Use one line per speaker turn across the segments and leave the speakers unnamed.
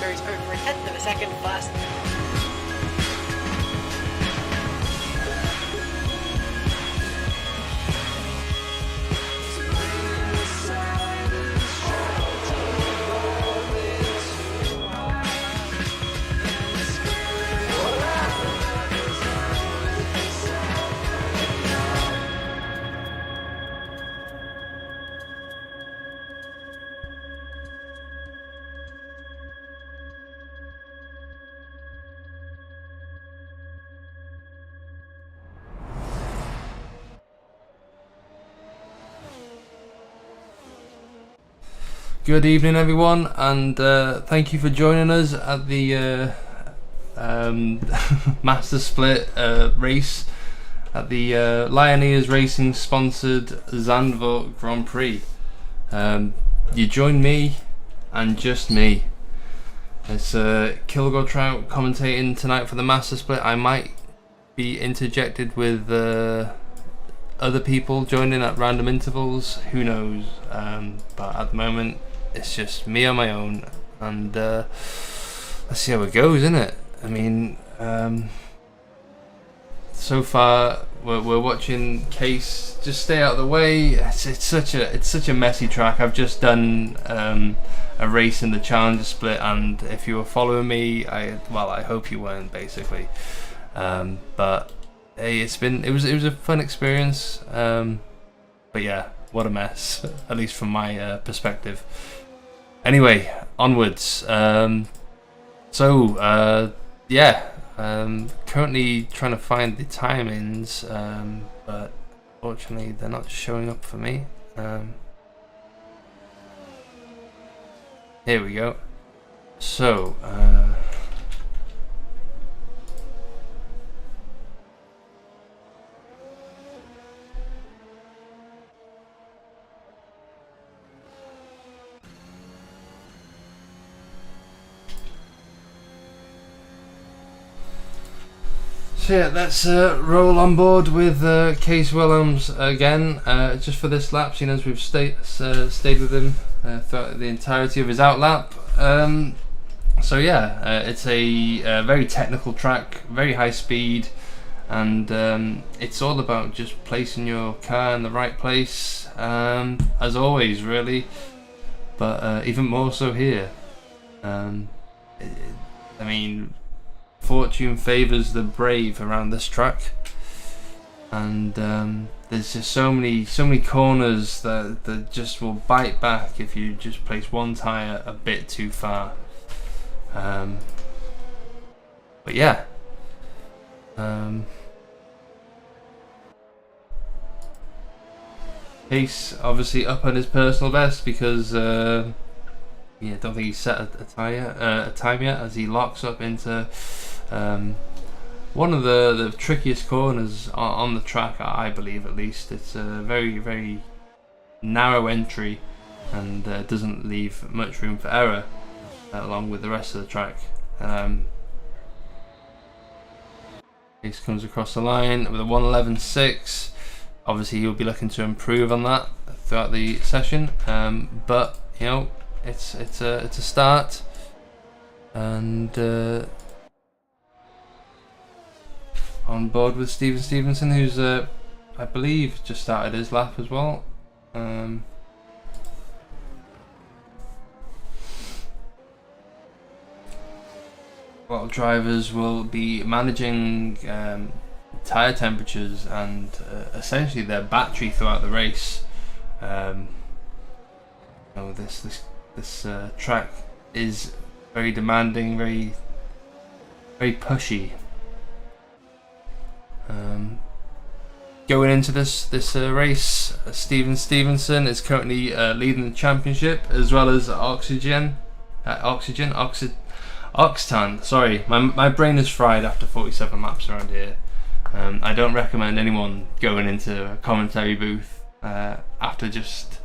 goes over a tenth of a second faster.
Good evening, everyone, and thank you for joining us at the Master Split race at the Lioneers Racing sponsored Zandvoort Grand Prix. You join me and just me. It's Kilgore Trout commentating tonight for the Master Split. I might be interjected with other people joining at random intervals, who knows, but at the moment it's just me on my own, and let's see how it goes, innit? I mean, so far we're watching Case just stay out of the way. It's such a messy track. I've just done a race in the Challenger Split, and if you were following me, I hope you weren't, basically, but hey, it was a fun experience, but yeah, what a mess, at least from my perspective. Anyway, onwards. Currently trying to find the timings, but fortunately they're not showing up for me. Here we go. So, yeah, let's roll on board with Case Willems again, just for this lap, seeing as we've stayed with him throughout the entirety of his outlap. It's a very technical track, very high speed, and it's all about just placing your car in the right place, as always, really, but even more so here. I mean, fortune favours the brave around this track, and there's just so many corners that just will bite back if you just place one tyre a bit too far. But yeah, Case obviously up on his personal best because don't think he's set a time yet, as he locks up into one of the trickiest corners on the track, I believe, at least. It's a very, very narrow entry, and doesn't leave much room for error along with the rest of the track. Case comes across the line with a 1:11.6. Obviously he'll be looking to improve on that throughout the session, but you know, it's a start, and on board with Steven Stevenson, who's I believe just started his lap as well. A lot of drivers will be managing tyre temperatures and essentially their battery throughout the race. This track is very demanding, very pushy. Going into this race, Steven Stevenson is currently leading the championship, as well as Octane. Sorry, my brain is fried after 47 laps around here. I don't recommend anyone going into a commentary booth after just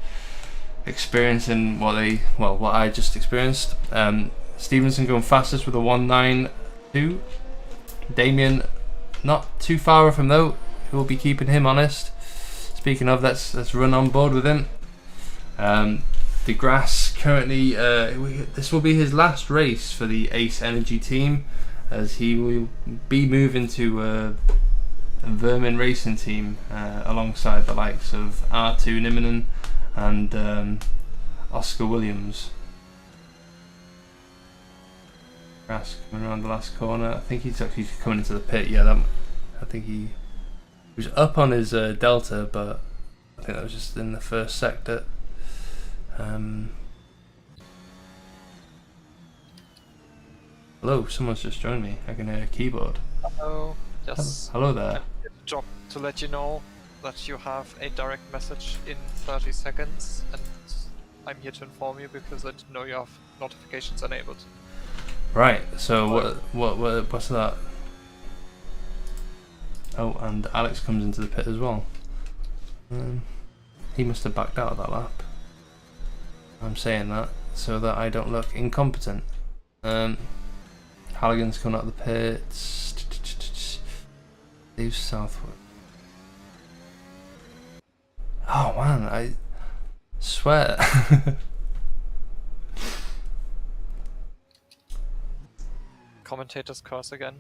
experiencing what I just experienced. Stevenson going fastest with a 1:9.2. Damien not too far off him though, who will be keeping him honest. Speaking of, let's run on board with him. De Grasse currently, this will be his last race for the Ace Energy team, as he will be moving to a Vermin racing team alongside the likes of R2 Niminen and Oscar Williams. Grass coming around the last corner. I think he's actually coming into the pit. Yeah, I think he was up on his Delta, but I think that was just in the first sector. Hello, someone's just joined me. I can hear a keyboard.
Hello. Yes.
Hello there.
Job to let you know that you have a direct message in 30 seconds, and I'm here to inform you because I didn't know you have notifications enabled.
Right. So what's that? Oh, and Alex comes into the pit as well. He must have backed out of that lap. I'm saying that so that I don't look incompetent. Halligan's coming out of the pits. Leave Southwood. Oh man, I swear.
Commentator's curse again.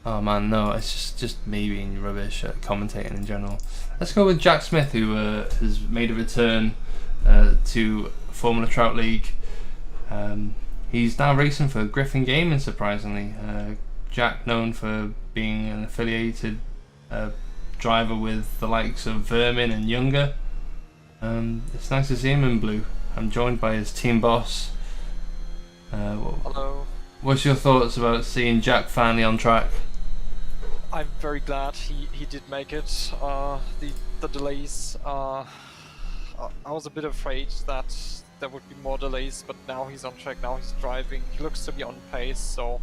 Oh man, no, it's just me being rubbish at commentating in general. Let's go with Jack Smith, who has made a return to Formula Trout League. He's now racing for Griffin Gaming, surprisingly. Jack, known for being an affiliated driver with the likes of Vermin and Younger. It's nice to see him in blue. I'm joined by his team boss.
Hello.
What's your thoughts about seeing Jack finally on track?
I'm very glad he did make it. The delays. I was a bit afraid that there would be more delays, but now he's on track. Now he's driving. He looks to be on pace. So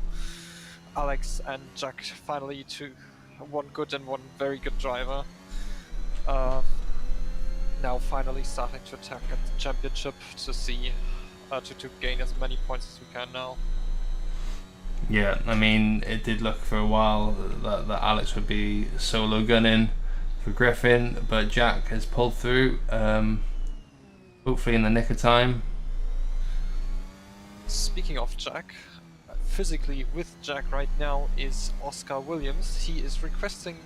Alex and Jack finally one good and one very good driver. Now finally starting to attack at the championship to see to gain as many points as we can now.
Yeah, I mean, it did look for a while that Alex would be solo gunning for Griffin, but Jack has pulled through, hopefully in the nick of time.
Speaking of Jack, physically with Jack right now is Oscar Williams. He is requesting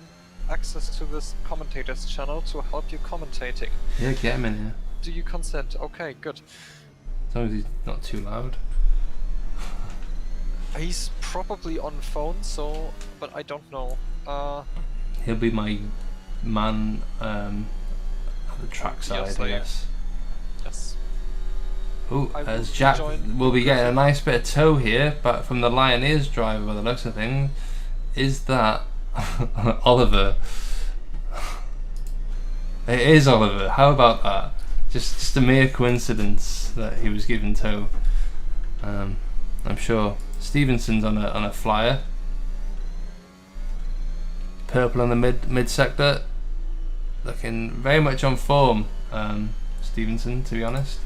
access to this commentator's channel to help you commentating.
Yeah, get him in here.
Do you consent? Okay, good.
As long as he's not too loud.
He's probably on phone, so, but I don't know.
He'll be my man at the trackside, I guess.
Yes.
Ooh, as Jack will be getting a nice bit of tow here, but from the Lioneers driver, by the looks of things, is that Oliver? It is Oliver. How about that? Just a mere coincidence that he was given tow. I'm sure. Stevenson's on a flyer. Purple on the mid sector, looking very much on form. Stevenson, to be honest.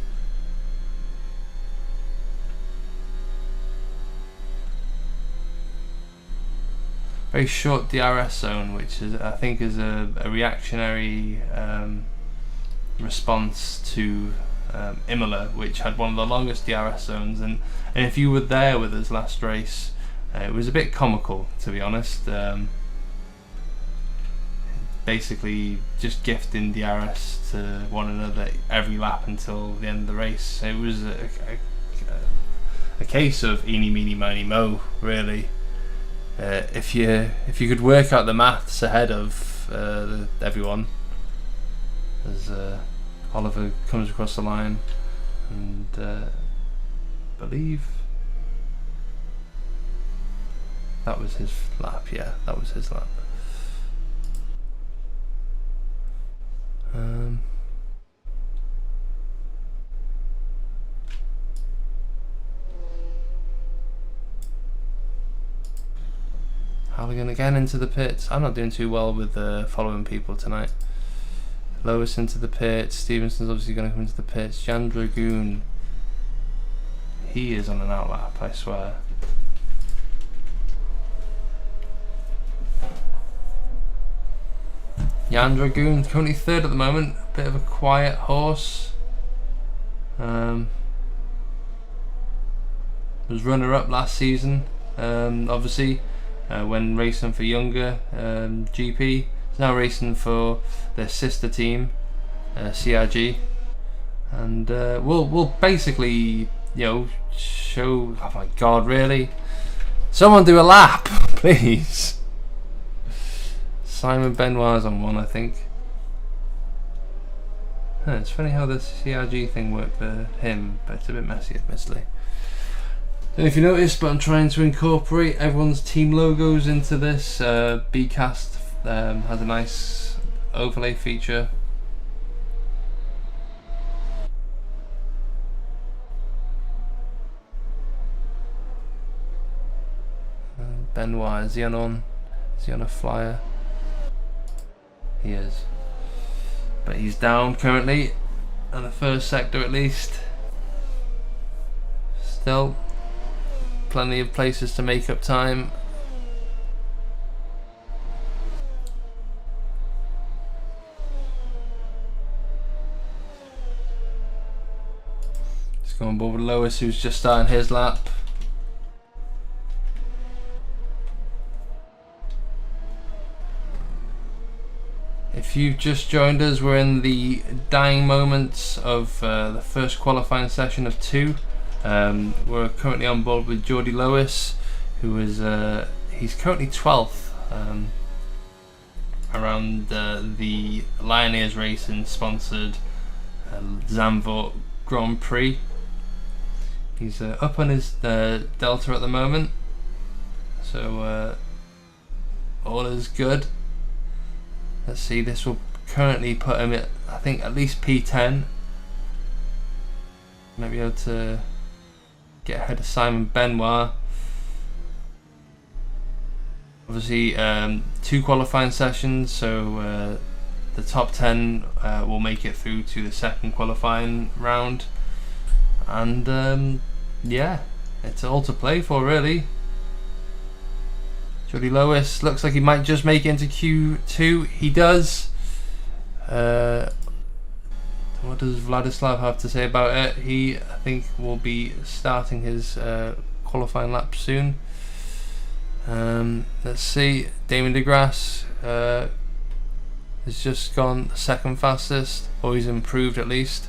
Very short DRS zone, which is I think is a reactionary response to Imola, which had one of the longest DRS zones, and if you were there with us last race, it was a bit comical, to be honest. Basically just gifting DRS to one another every lap until the end of the race. It was a case of eeny meeny miny mo, really. If you could work out the maths ahead of everyone, as Oliver comes across the line, and believe that was his lap. Yeah, that was his lap. Halligan again into the pits. I'm not doing too well with following people tonight. Lois into the pits. Stevenson's obviously going to come into the pits. Jan Dragoon. He is on an outlap, I swear. Jan Dragoon currently third at the moment. Bit of a quiet horse. Was runner-up last season, obviously, when racing for Younger GP. He's now racing for their sister team, CRG, and we'll basically, show. Oh my God, really? Someone do a lap, please. Simon Benoit's on one, I think. It's funny how the CRG thing worked for him, but it's a bit messy, admittedly. Don't know if you noticed, but I'm trying to incorporate everyone's team logos into this. Bcast has a nice overlay feature. Benoit, is he on a flyer? He is. But he's down currently, in the first sector at least. Still, plenty of places to make up time. Let's go on board with Lewis, who's just starting his lap. If you've just joined us, we're in the dying moments of the first qualifying session of 2. We're currently on board with Geordie Lewis, who is he's currently 12th around the Lioneers Racing sponsored Zandvoort Grand Prix. He's up on his Delta at the moment, so all is good. Let's see, this will currently put him at, I think, at least P10. Might be able to get ahead of Simon Benoit. Obviously, 2 qualifying sessions, so the top 10 will make it through to the second qualifying round. And yeah, it's all to play for, really. Geordie Lewis looks like he might just make it into Q2. He does. What does Vladislav have to say about it? He, I think, will be starting his qualifying lap soon. Let's see. Damien DeGrasse has just gone second fastest, or he's improved at least.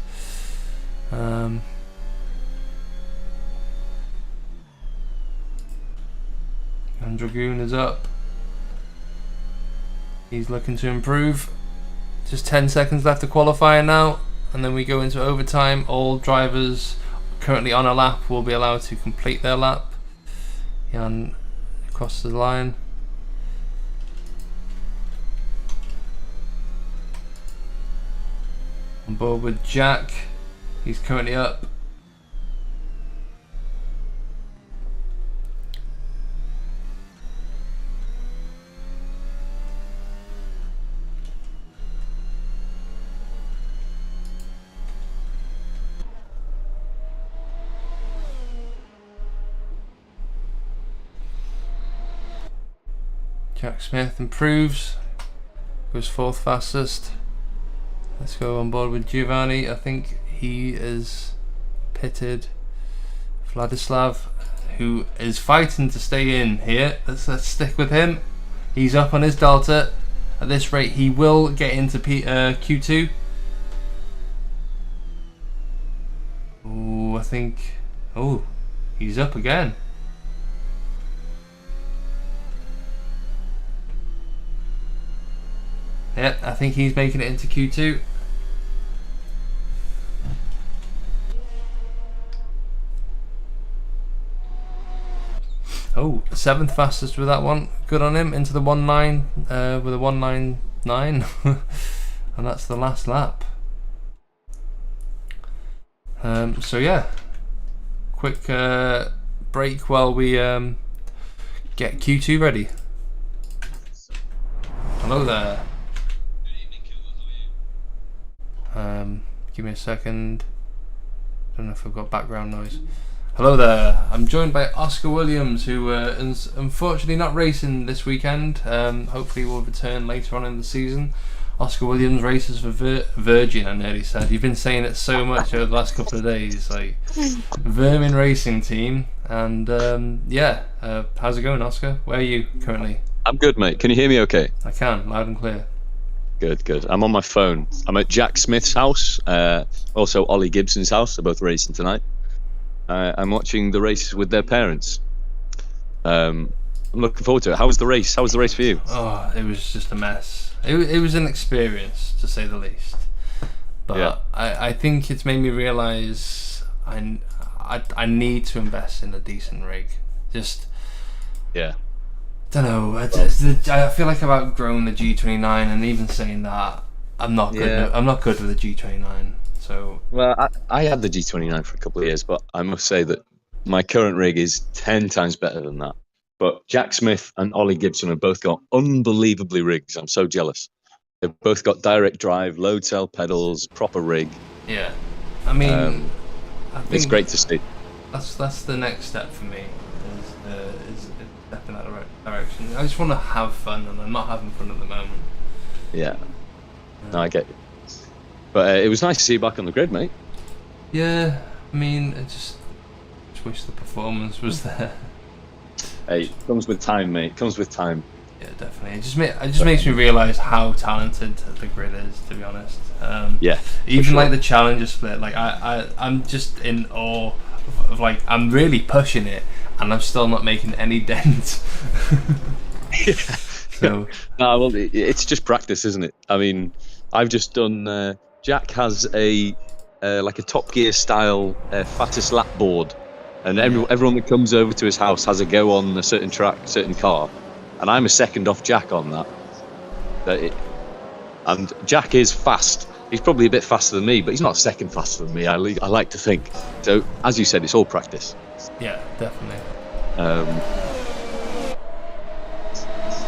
And Dragoon is up. He's looking to improve. Just 10 seconds left to qualifying now, and then we go into overtime. All drivers currently on a lap will be allowed to complete their lap. Jan across the line. On board with Jack. He's currently up. Jack Smith improves, goes 4th fastest. Let's go on board with Giovanni. I think he is pitted. Vladislav, who is fighting to stay in here. Let's stick with him. He's up on his Delta. At this rate, he will get into Q2. Oh, I think. Oh, he's up again. Yeah, I think he's making it into Q2. Oh, 7th fastest with that one. Good on him. Into the 1.9 with a 1.99. And that's the last lap. So yeah, quick break while we get Q2 ready. Hello there. Give me a second. Don't know if I've got background noise. Hello there. I'm joined by Oscar Williams, who is unfortunately not racing this weekend. Hopefully will return later on in the season. Oscar Williams races for Virgin. I nearly said. You've been saying it so much over the last couple of days, like Vermin Racing Team. And how's it going, Oscar? Where are you currently?
I'm good, mate. Can you hear me okay?
I can, loud and clear.
Good. I'm on my phone. I'm at Jack Smith's house, also Ollie Gibson's house. They're both racing tonight. I'm watching the race with their parents. I'm looking forward to it. How was the race? How was the race for you?
Oh, it was just a mess. It was an experience, to say the least. But
Yeah.
I think it's made me realise I need to invest in a decent rig. Just,
Yeah.
don't know. I feel like I've outgrown the G29, and even saying that, I'm not good.
Yeah.
I'm not good with the G29. So
Well, I had the G29 for a couple of years, but I must say that my current rig is 10 times better than that. But Jack Smith and Ollie Gibson have both got unbelievably rigs. I'm so jealous. They've both got direct drive, load cell pedals, proper rig.
yeah, I mean, I think
It's great to see.
That's the next step for me. Is step in that direction. I just want to have fun, and I'm not having fun at the moment.
Yeah. No, I get you. But it was nice to see you back on the grid, mate.
Yeah, I mean, I just wish the performance was there.
Hey, comes with time, mate. Comes with time.
Yeah, definitely. It just makes me realise how talented the grid is, to be honest.
Yeah.
Even
sure.
like the Challenger split, like I'm just in awe of like, I'm really pushing it, and I'm still not making any dent. So
No, well, it's just practice, isn't it? I mean, I've just done. Jack has a like a Top Gear style fattest lap board, and everyone that comes over to his house has a go on a certain track, certain car, and I'm a second off Jack on that. And Jack is fast. He's probably a bit faster than me, but he's not a second faster than me. I like to think. So, as you said, it's all practice.
yeah, definitely.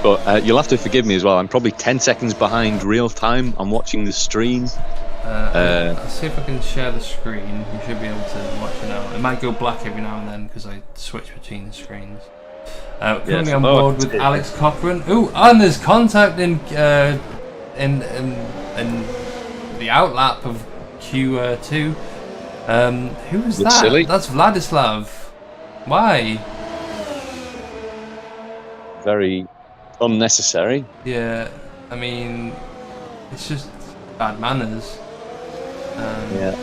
But you'll have to forgive me as well. I'm probably 10 seconds behind real time. I'm watching the stream.
I'll see if I can share the screen. You should be able to watch it now. It might go black every now and then because I switch between the screens. Currently on board with Alex Cochran. Ooh, and there's contact in the outlap of Q2. Who was that?
Silly.
That's Vladislav. Why?
Very unnecessary.
Yeah, I mean, it's just bad manners.
Yeah.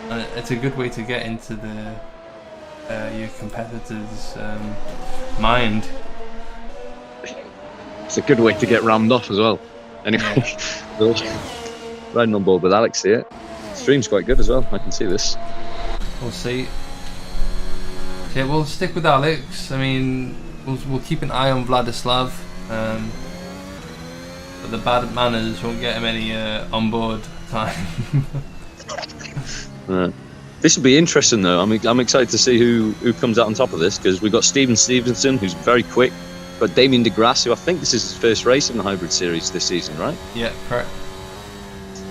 And it's a good way to get into your competitor's mind.
It's a good way to get rammed off as well. Anyway, riding on board with Alex here. Stream's quite good as well. I can see this.
We'll see. Okay, we'll stick with Alex. I mean, we'll keep an eye on Vladislav. But the bad manners won't get him any onboard time.
This will be interesting though. I'm excited to see who comes out on top of this, because we've got Steven Stevenson, who's very quick, but Damien DeGrasse, who I think this is his first race in the hybrid series this season, right?
Yeah, correct.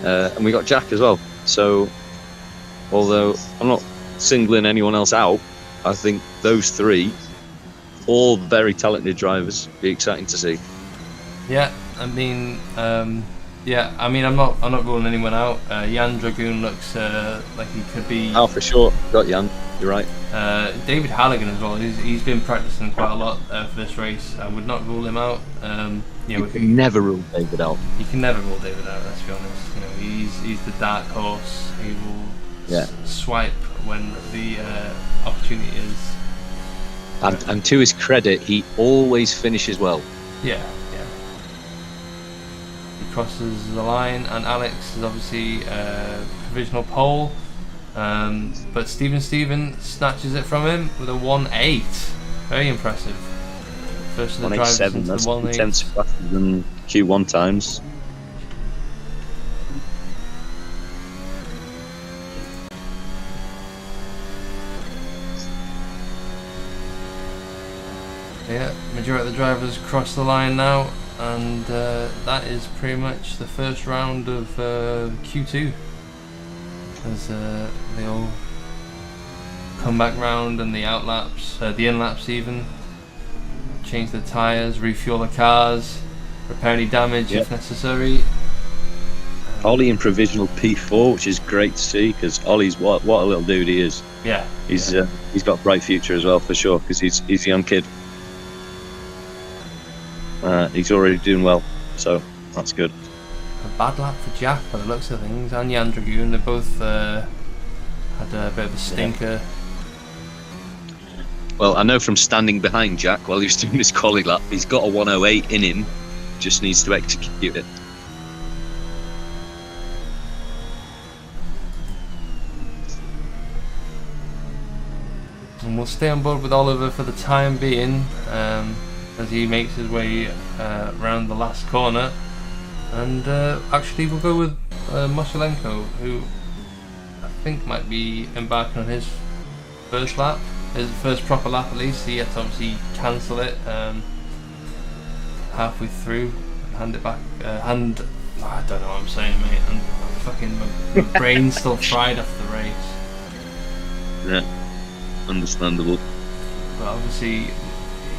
And we got Jack as well. So, although I'm not singling anyone else out, I think those three, all very talented drivers, be exciting to see.
Yeah, I mean, I'm not ruling anyone out. Jan Dragoon looks like he could be.
Oh, for sure, got Jan. You're right.
David Halligan as well. He's been practicing quite a lot for this race. I would not rule him out.
You can never rule David out.
You can never rule David out. Let's be honest. You know, he's the dark horse. He will swipe when the opportunity is.
And to his credit, he always finishes well.
Yeah. He crosses the line, and Alex is obviously provisional pole. But Steven snatches it from him with a 1.8. Very impressive. First of the drivers into the 1.8.
10 faster than Q1 times.
Yeah, majority of the drivers cross the line now, and that is pretty much the first round of Q2. As they all come back round, and the outlaps, the in-laps even, change the tyres, refuel the cars, repair any damage if necessary.
Ollie in provisional P4, which is great to see because Ollie's what a little dude he is.
Yeah,
He's got a bright future as well for sure because he's a young kid. He's already doing well, so that's good.
a bad lap for Jack by the looks of things, and Jan Dragoon. They both had a bit of a stinker.
Well, I know from standing behind Jack while he was doing his quali lap, he's got a 108 in him, just needs to execute it.
And we'll stay on board with Oliver for the time being, as he makes his way around the last corner. And actually we'll go with Moshelenko, who I think might be embarking on his first lap, his first proper lap at least. He had to obviously cancel it halfway through and hand it back. I don't know what I'm saying, mate. I'm fucking, my brain's still fried after the race.
Yeah. Understandable.
But obviously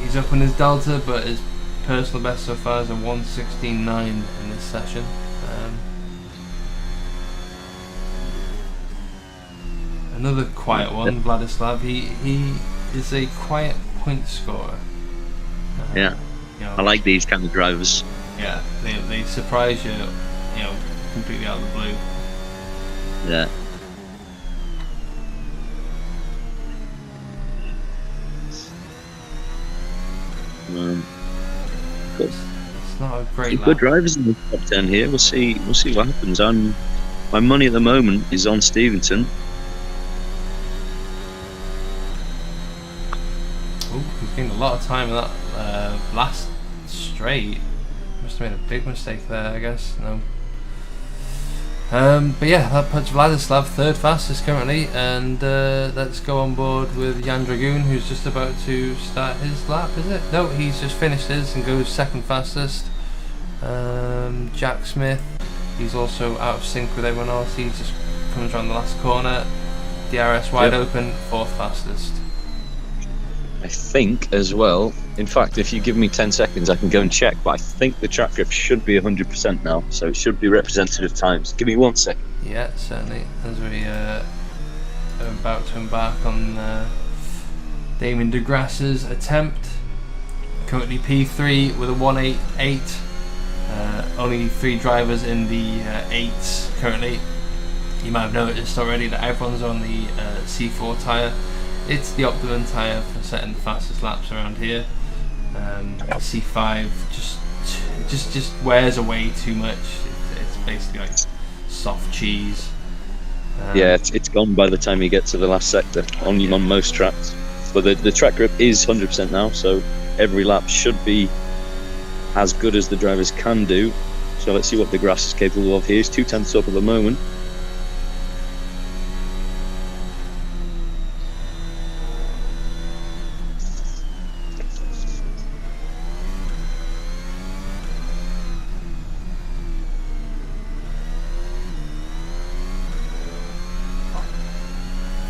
he's up in his delta, but his personal best so far is a 1:16.9 in this session. Another quiet one, Vladislav. He is a quiet point scorer.
Yeah,
you know,
I like these kind of drivers.
Yeah, they surprise you, completely out of the blue.
Yeah.
It's not a great
Good drivers in the top 10 here. We'll see what happens. My money at the moment is on Stevenson.
Oh, he's gained a lot of time in that last straight. Must have made a big mistake there, I guess. No. But yeah, that puts Vladislav third fastest currently, and let's go on board with Jan Dragoon, who's just about to start his lap, is it? No, he's just finished his and goes second fastest. Jack Smith, he's also out of sync with everyone else. He just comes around the last corner. DRS wide open, fourth fastest.
I think as well, in fact, if you give me 10 seconds I can go and check, but I think the track grip should be 100% now, so it should be representative times. Give me 1 second.
Yeah, certainly, as we are about to embark on Damien de Grasse's attempt. Currently P3 with a 188. Only 3 drivers in the 8s currently. You might have noticed already that everyone's on the C4 tyre. It's the optimum tyre for setting the fastest laps around here. C5 just wears away too much. It's basically like soft cheese.
Yeah, it's gone by the time you get to the last sector on most tracks. But the track grip is 100% now, so every lap should be as good as the drivers can do. So let's see what de Grasse is capable of here. He's 2/10 up at the moment.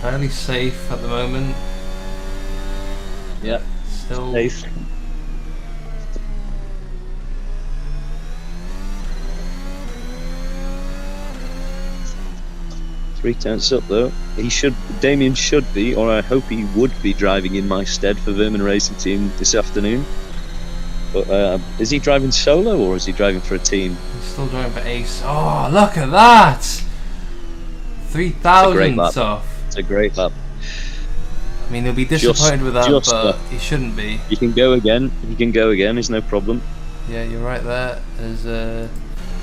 Fairly safe at the moment.
Yeah,
still
safe. Three tenths up though. Damien should be, or I hope he would be, driving in my stead for Vermin Racing Team this afternoon. But is he driving solo or is he driving for a team?
He's still driving for Ace. Oh, look at that! 3,000 off.
It's a great lap.
I mean, he'll be disappointed with that, but he shouldn't be.
You can go again. There's no problem.
Yeah, you're right there. As I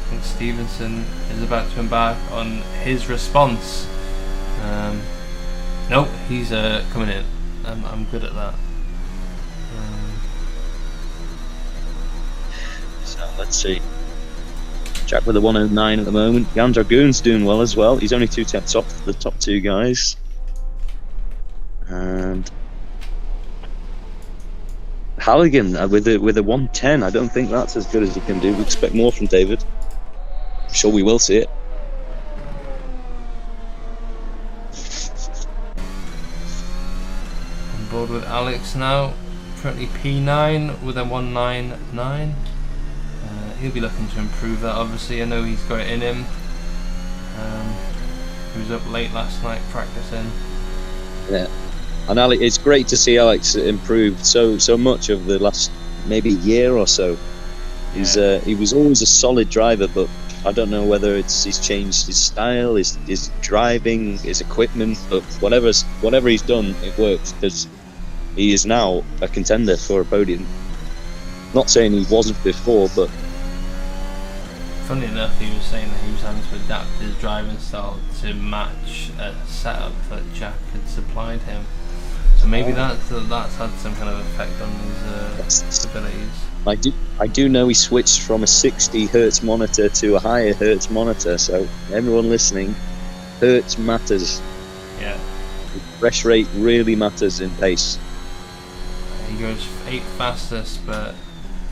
think Stevenson is about to embark on his response. Nope, he's coming in. I'm good at that.
So let's see. Jack with a 109 at the moment. Jan Dragoon's doing well as well. He's only 2 tenths off the top 2 guys. And Halligan with a 110. I don't think that's as good as he can do. We expect more from David. I'm sure we will see it.
On board with Alex now. Currently P9 with a 199. He'll be looking to improve that, obviously. I know he's got it in him. He was up late last night practicing.
Yeah, and Alex, it's great to see Alex improve so much over the last maybe year or so. He was always a solid driver, but I don't know whether he's changed his style, his driving, his equipment, but whatever he's done, it works because he is now a contender for a podium. Not saying he wasn't before, but
funny enough, he was saying that he was having to adapt his driving style to match a setup that Jack had supplied him. So maybe that's had some kind of effect on his abilities.
I do know he switched from a 60 hertz monitor to a higher hertz monitor. So everyone listening, hertz matters.
Yeah.
Refresh rate really matters in pace.
He goes 8th fastest, but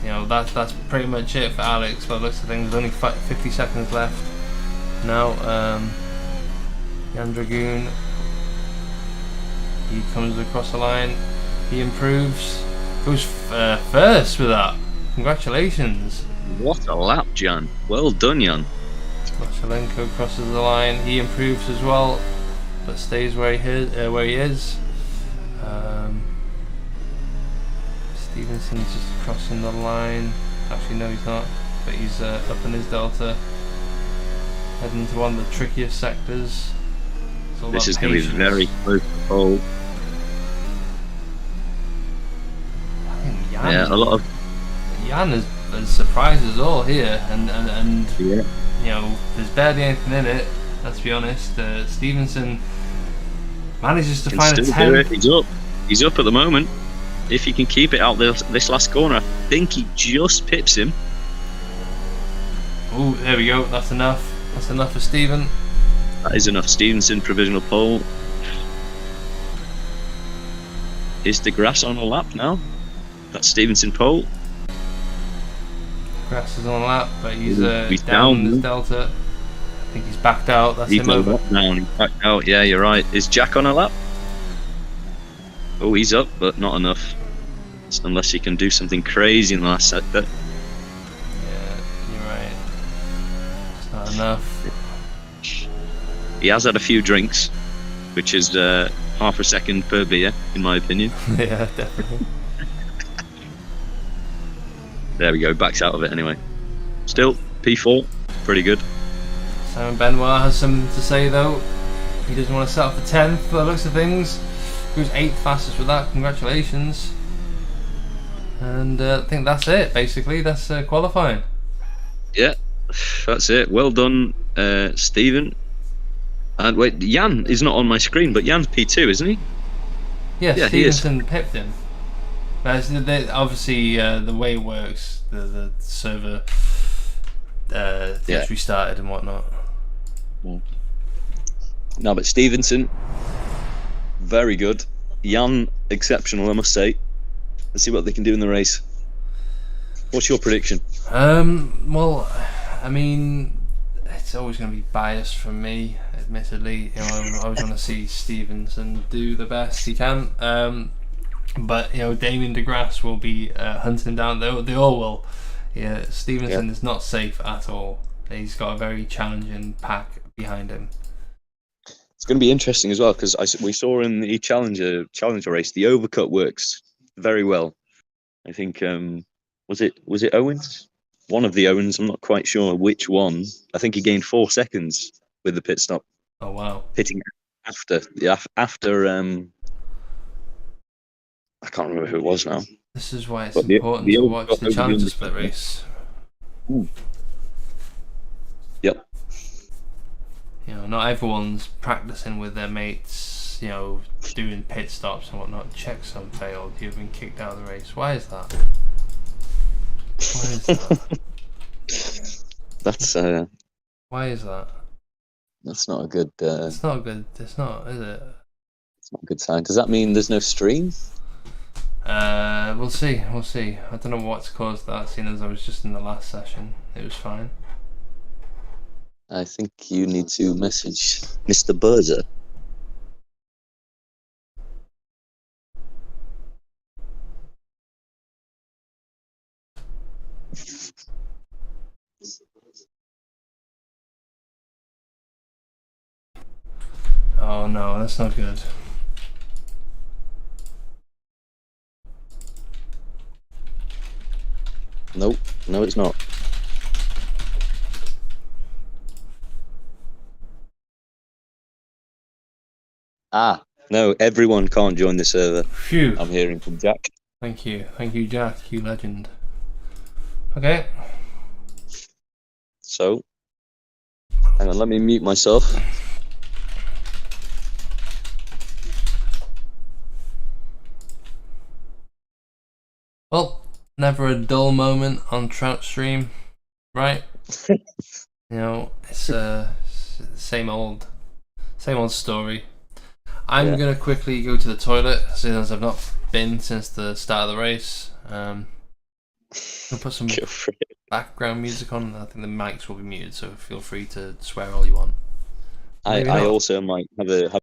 you know that's pretty much it for Alex. By the looks of things, there's only 50 seconds left now. Jan Dragoon, he comes across the line, he improves, goes first with that. Congratulations!
What a lap, Jan. Well done, Jan.
Mashalenko crosses the line, he improves as well, but stays where he is. Stevenson's just crossing the line. Actually, no, he's not. But he's up in his delta, heading to one of the trickiest sectors.
This is going to be very close to pole.
I think Jan has surprised us all here, and
yeah.
You know, there's barely anything in it. Let's be honest. Stevenson manages to find a 10th.
He's up at the moment. If he can keep it out this last corner, I think he just pips him.
Oh, there we go. That's enough. That's enough for Steven.
That is enough. Stevenson provisional pole. Is the grass on a lap now? That's Stevenson pole.
Grass is on a lap, but he's down in his delta. I think he's backed out. That's him over.
Down. He's backed out. Yeah, you're right. Is Jack on a lap? Oh, he's up, but not enough. Unless he can do something crazy in the last sector.
Yeah, you're right. It's not enough.
He has had a few drinks, which is half a second per beer, in my opinion.
Yeah, definitely.
There we go, backs out of it anyway. Still, P4, pretty good.
Simon Benoit has something to say though. He doesn't want to settle for 10th for the looks of things. He was 8th fastest with that, congratulations. And I think that's it, basically. That's qualifying.
Yeah, that's it. Well done, Stephen. And wait, Jan is not on my screen, but Jan's P2, isn't he?
Yeah, Stevenson pipped him. Obviously, the way it works, the server gets restarted and whatnot.
No, but Stevenson, very good. Jan, exceptional, I must say. Let's see what they can do in the race. What's your prediction?
Well, I mean, it's always going to be biased from me, admittedly. You know, I always want to see Stevenson do the best he can. But you know, Damien DeGrasse will be hunting him down. They all will. Yeah, Stevenson is not safe at all. He's got a very challenging pack behind him.
It's going to be interesting as well because we saw in the challenger race the overcut works very well. I think was it Owens? One of the Owens. I'm not quite sure which one. I think he gained 4 seconds with the pit stop.
Oh wow!
Pitting after. I can't remember who it was now.
This is why it's important to watch the Challenger Split race.
Ooh. Yep.
You know, not everyone's practicing with their mates, you know, doing pit stops and whatnot. Checksum failed. You've been kicked out of the race. Why is that? Why is that?
That's
Why is that?
That's not a good.
It's not good. It's not, is it?
It's not a good sign. Does that mean there's no stream?
We'll see. We'll see. I don't know what's caused that. Seeing as I was just in the last session, it was fine.
I think you need to message Mr. Burzer.
Oh no, that's not good.
Nope. No, it's not. No, everyone can't join the server.
Phew.
I'm hearing from Jack.
Thank you, Jack. You legend. Okay.
So, hang on, let me mute myself.
Well, never a dull moment on Trout Stream, right? You know, it's same old story. I'm gonna quickly go to the toilet, since I've not been since the start of the race. I'll put some background music on. I think the mics will be muted, so feel free to swear all you want.
I also might have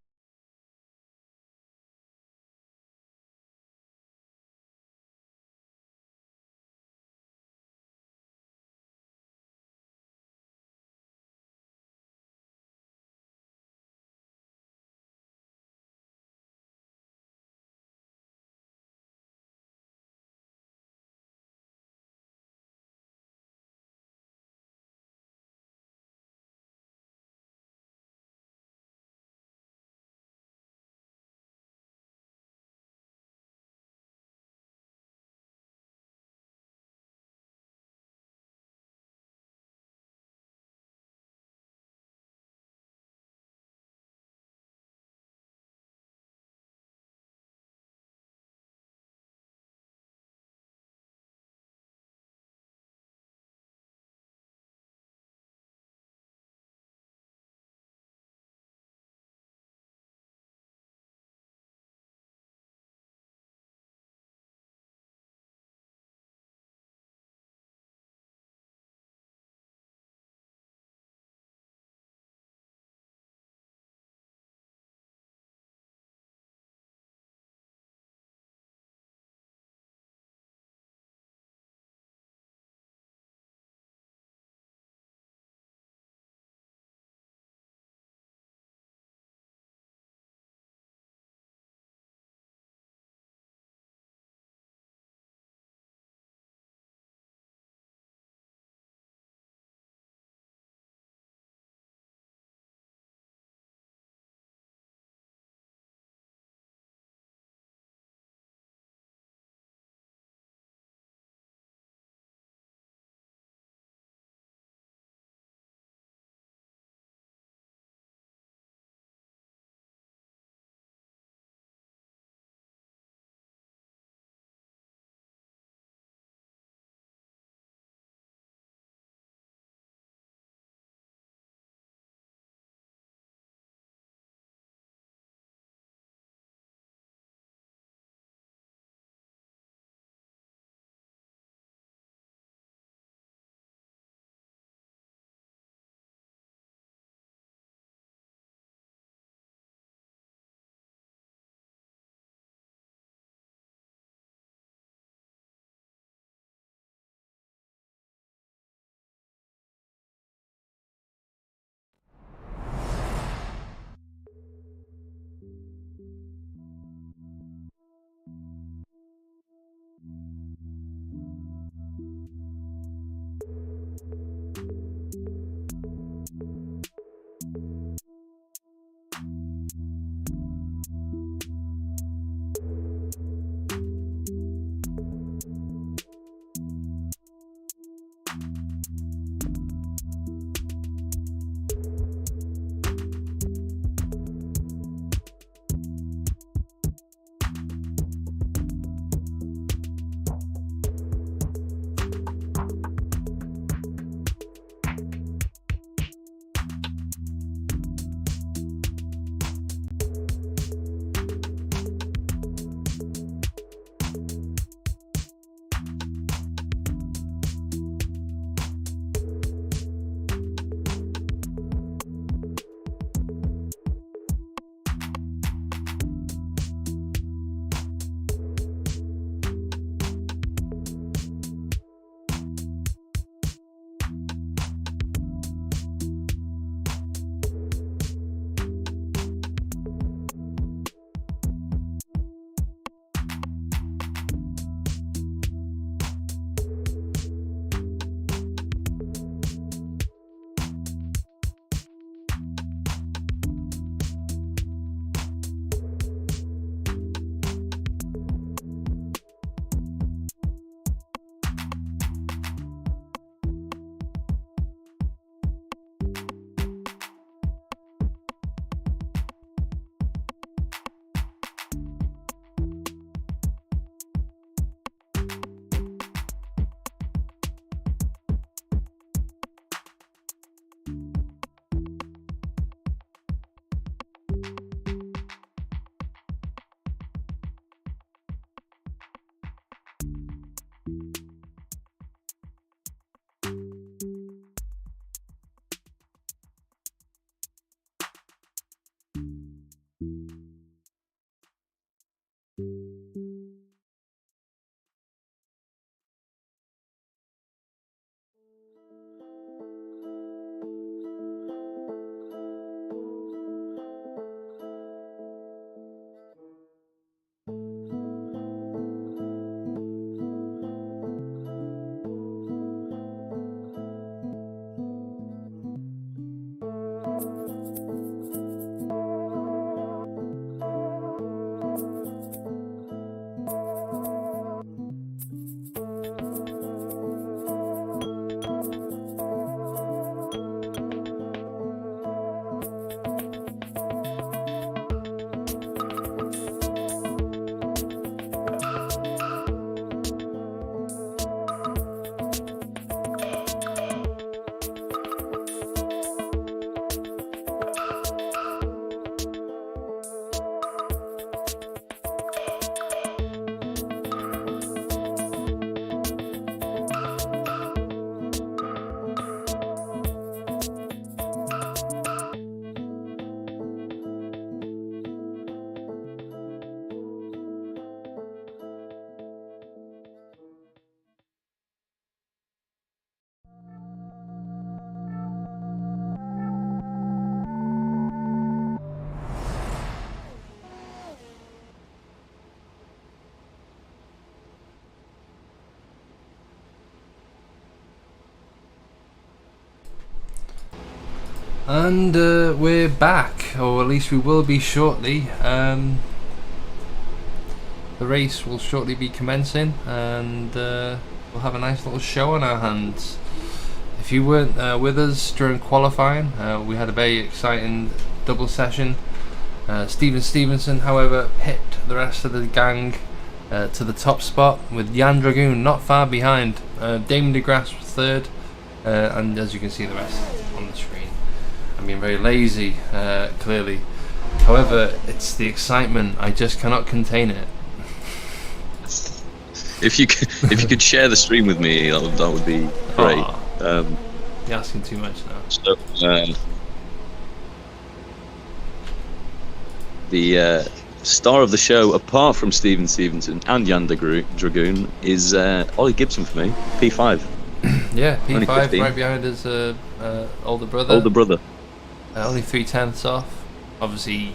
And we're back, or at least we will be shortly. The race will shortly be commencing, and we'll have a nice little show on our hands. If you weren't with us during qualifying, we had a very exciting double session. Steven Stevenson, however, hit the rest of the gang to the top spot, with Jan Dragoon not far behind. Damon DeGrasse was third, and as you can see the rest on the screen. I'm being very lazy, clearly. However, it's the excitement. I just cannot contain it.
If you could share the stream with me, that would be great.
You're asking too much now.
So, the star of the show, apart from Steven Stevenson and Jan Dragoon, is Ollie Gibson for me, P5.
Yeah, P5, right behind his older brother. Only 3/10 off. Obviously,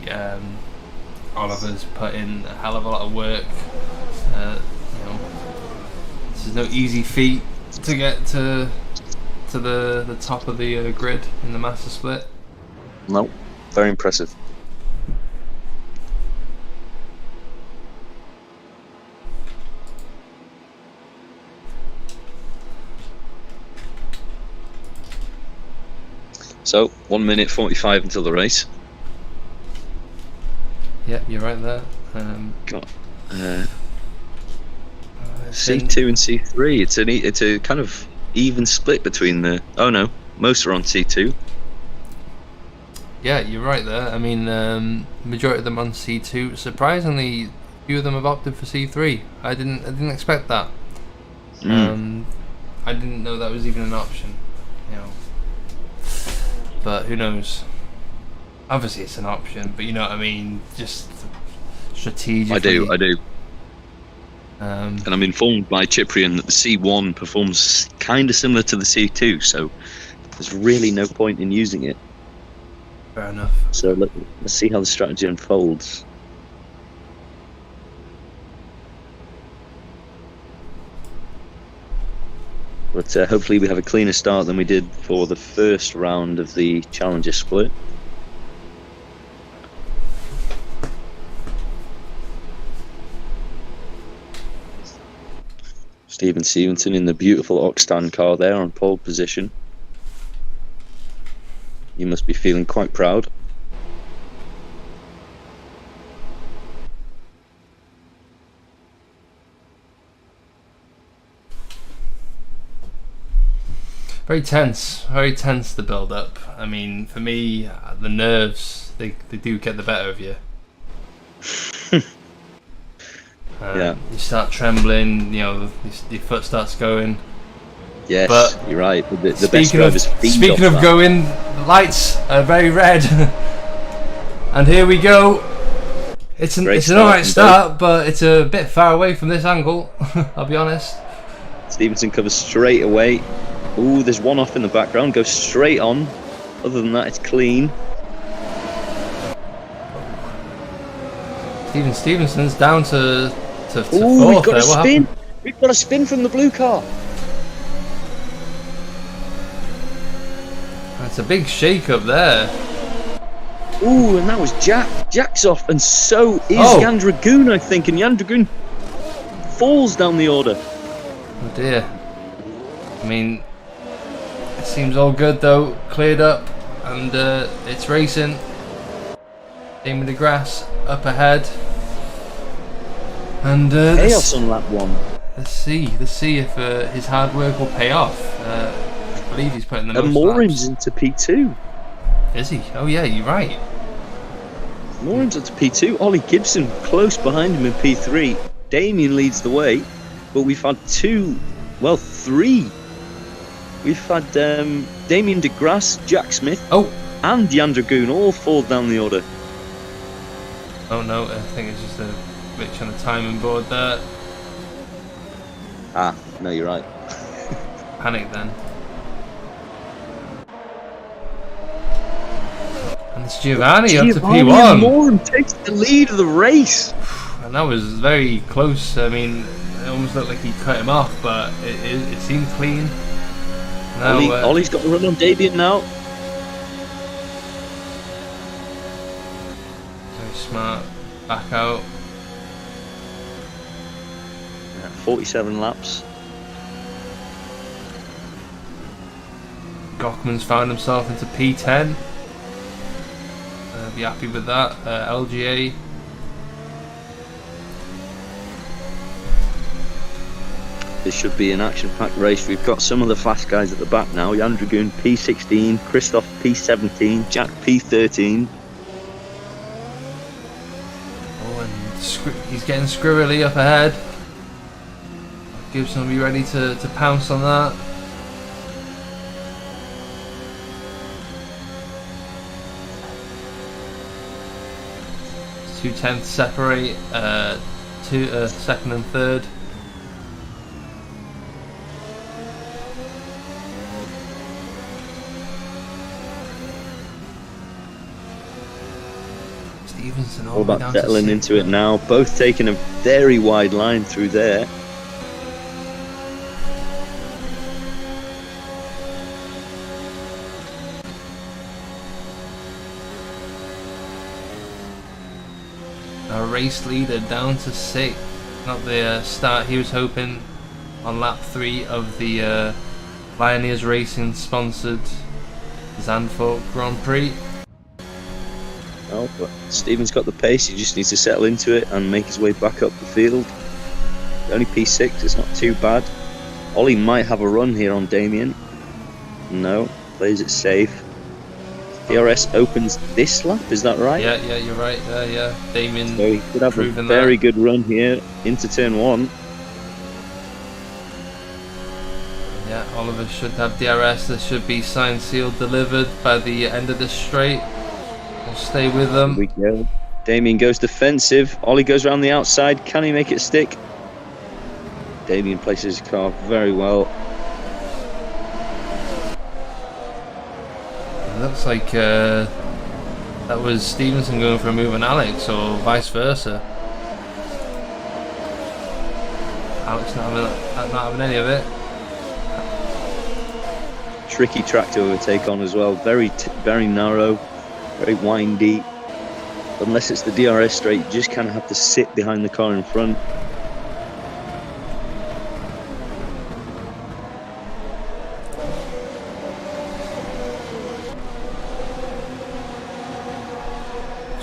Oliver's put in a hell of a lot of work. This is no easy feat to get to the top of the grid in the master split.
No, very impressive. So, 1 minute 45 until the race.
Yep, you're right there.
C2 and C3. It's a kind of even split between the. Oh no, most are on C2.
Yeah, you're right there. I mean, majority of them on C2. Surprisingly, a few of them have opted for C3. I didn't expect that. I didn't know that was even an option. But who knows? Obviously, it's an option, but you know what I mean. Just strategically.
I do. And I'm informed by Cyprian that the C1 performs kind of similar to the C2, so there's really no point in using it.
Fair enough.
So let's see how the strategy unfolds. But hopefully we have a cleaner start than we did for the first round of the Challenger split. Steven Stevenson in the beautiful Oxtan car there on pole position. You must be feeling quite proud.
Very tense the build up. I mean, for me, the nerves, they do get the better of you.
Yeah.
You start trembling, your foot starts going.
Yes,
but
you're right. The best drivers feed
speaking
off
of
that.
going, the lights are very red. And here we go. It's an alright start, but it's a bit far away from this angle, I'll be honest.
Stevenson covers straight away. Ooh, there's one off in the background, goes straight on. Other than that, it's clean.
Steven Stevenson's down to
Ooh,
fourth.
we've got
there.
a
What
spin.
happened?
We've got a spin from the blue car.
That's a big shake up there.
Ooh, and that was Jack. Jack's off, and so is Jan Dragoon, I think. And Jan Dragoon falls down the order.
Oh dear. I mean, it seems all good though. Cleared up, and it's racing. Damon DeGrasse up ahead. And
Chaos on lap 1.
Let's see if his hard work will pay off. I believe he's putting the most
And Morin's
laps.
into P2.
Is he? Oh yeah, you're right.
Morin's into P2. Ollie Gibson close behind him in P3. Damien leads the way, but we've had three. We've had Damien DeGrasse, Jack Smith, and Jan Dragoon all fall down the order.
Oh no, I think it's just a glitch on the timing board there.
Ah, no, you're right.
Panic then. And it's Giovanni up to P1.
Morin takes the lead of the race.
And that was very close. I mean, it almost looked like he cut him off, but it seemed clean. Now,
Ollie's got the run on Damien now.
smart. Back out.
47 laps.
Gockman's found himself into P10. Be happy with that. LGA.
This should be an action-packed race. We've got some of the fast guys at the back now. Jan Dragoon P16, Christoph P17, Jack P13.
Oh, and he's getting squirrely up ahead. Gibson will be ready to pounce on that. Two tenths separate, second and third. Stevenson
All about settling into it now. Both taking a very wide line through there.
A race leader down to 6th. Not the start he was hoping on lap 3 of the Pioneers Racing sponsored Zandvoort Grand Prix.
Oh, but Stephen's got the pace. He just needs to settle into it and make his way back up the field. Only P6, it's not too bad. Ollie might have a run here on Damien. No, plays it safe. DRS opens this lap, is that right?
Yeah, you're right there, yeah. Damien,
so he could have a very good run here into turn 1.
Yeah, Oliver should have DRS. There should be signed, sealed, delivered by the end of this straight. We'll stay with them.
Here we go. Damien goes defensive. Ollie goes around the outside. Can he make it stick? Damien places his car very well.
It looks like that was Stevenson going for a move on Alex, or vice versa. Alex not having any of it.
Tricky track to overtake on as well. Very narrow, very windy. Unless it's the DRS straight, you just kind of have to sit behind the car in front.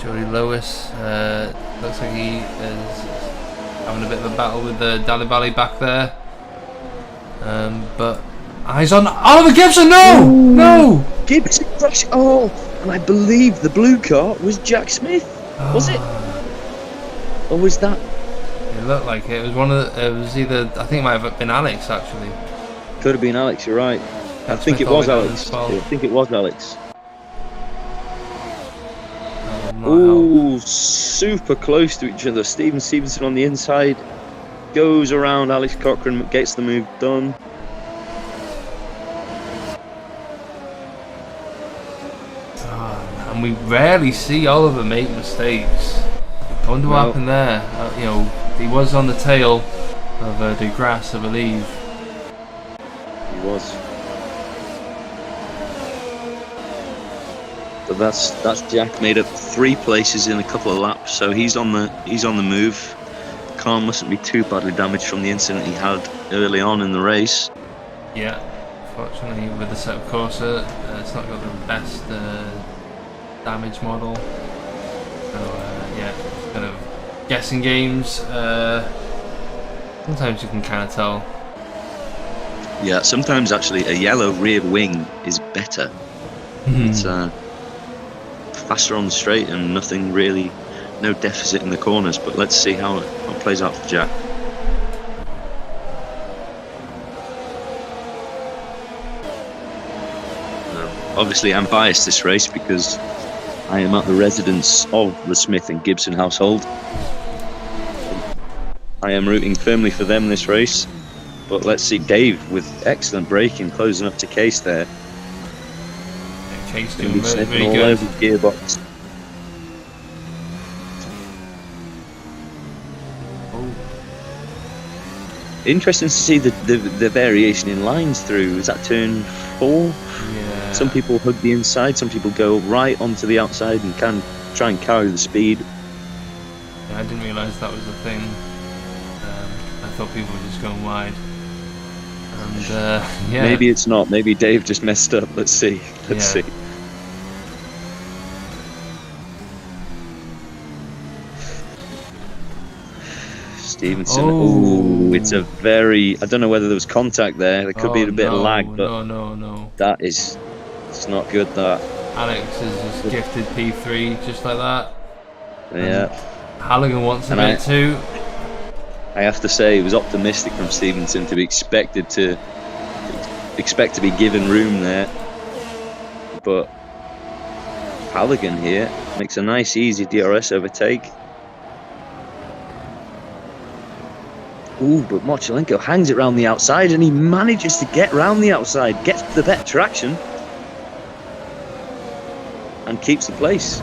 Jordy Lewis looks like he is having a bit of a battle with the Dally Valley back there. But eyes on Oliver Gibson. No!
Ooh.
No!
Gibson crash. Oh, and I believe the blue car was Jack Smith. Was it? Or was that?
It looked like it was one of the, it was either, I think it might have been Alex actually.
Could have been Alex, you're right. I think it was Alex. I think it was Alex. Ooh, super close to each other. Stevenson on the inside goes around Alex Cochran, gets the move done.
And we rarely see Oliver make mistakes. I wonder what happened there. You know, he was on the tail of DeGrasse, I believe.
He was. But that's Jack made up 3 places in a couple of laps, so he's on the move. Car mustn't be too badly damaged from the incident he had early on in the race.
Yeah, fortunately with the Assetto Corsa, it's not got the best damage model. So yeah, kind of guessing games. Sometimes you can kind of tell.
Yeah, sometimes actually a yellow rear wing is better. It's faster on the straight and nothing really, no deficit in the corners. But let's see how it plays out for Jack. Obviously I'm biased this race because I am at the residence of the Smith and Gibson household. I am rooting firmly for them this race. But let's see, Dave with excellent braking, closing up to Case there.
Case doing really
all
good.
over the gearbox. Interesting to see the variation in lines through. Is that turn 4?
Yeah.
Some people hug the inside, some people go right onto the outside and can try and carry the speed.
didn't realise that was the thing. I thought people were just going wide. And yeah.
Maybe it's not. Maybe Dave just messed up. Let's see. Let's see. Stevenson. Oh, it's a very. I don't know whether there was contact there. There could be a bit of lag, but
no.
That is. It's not good. That.
Alex is just gifted P3 just like that.
Yeah.
Halligan wants a bit too.
I have to say, it was optimistic from Stevenson to be expect to be given room there, but Halligan here makes a nice, easy DRS overtake. Ooh, but Mochalenko hangs it round the outside, and he manages to get round the outside, gets the better traction, and keeps the place.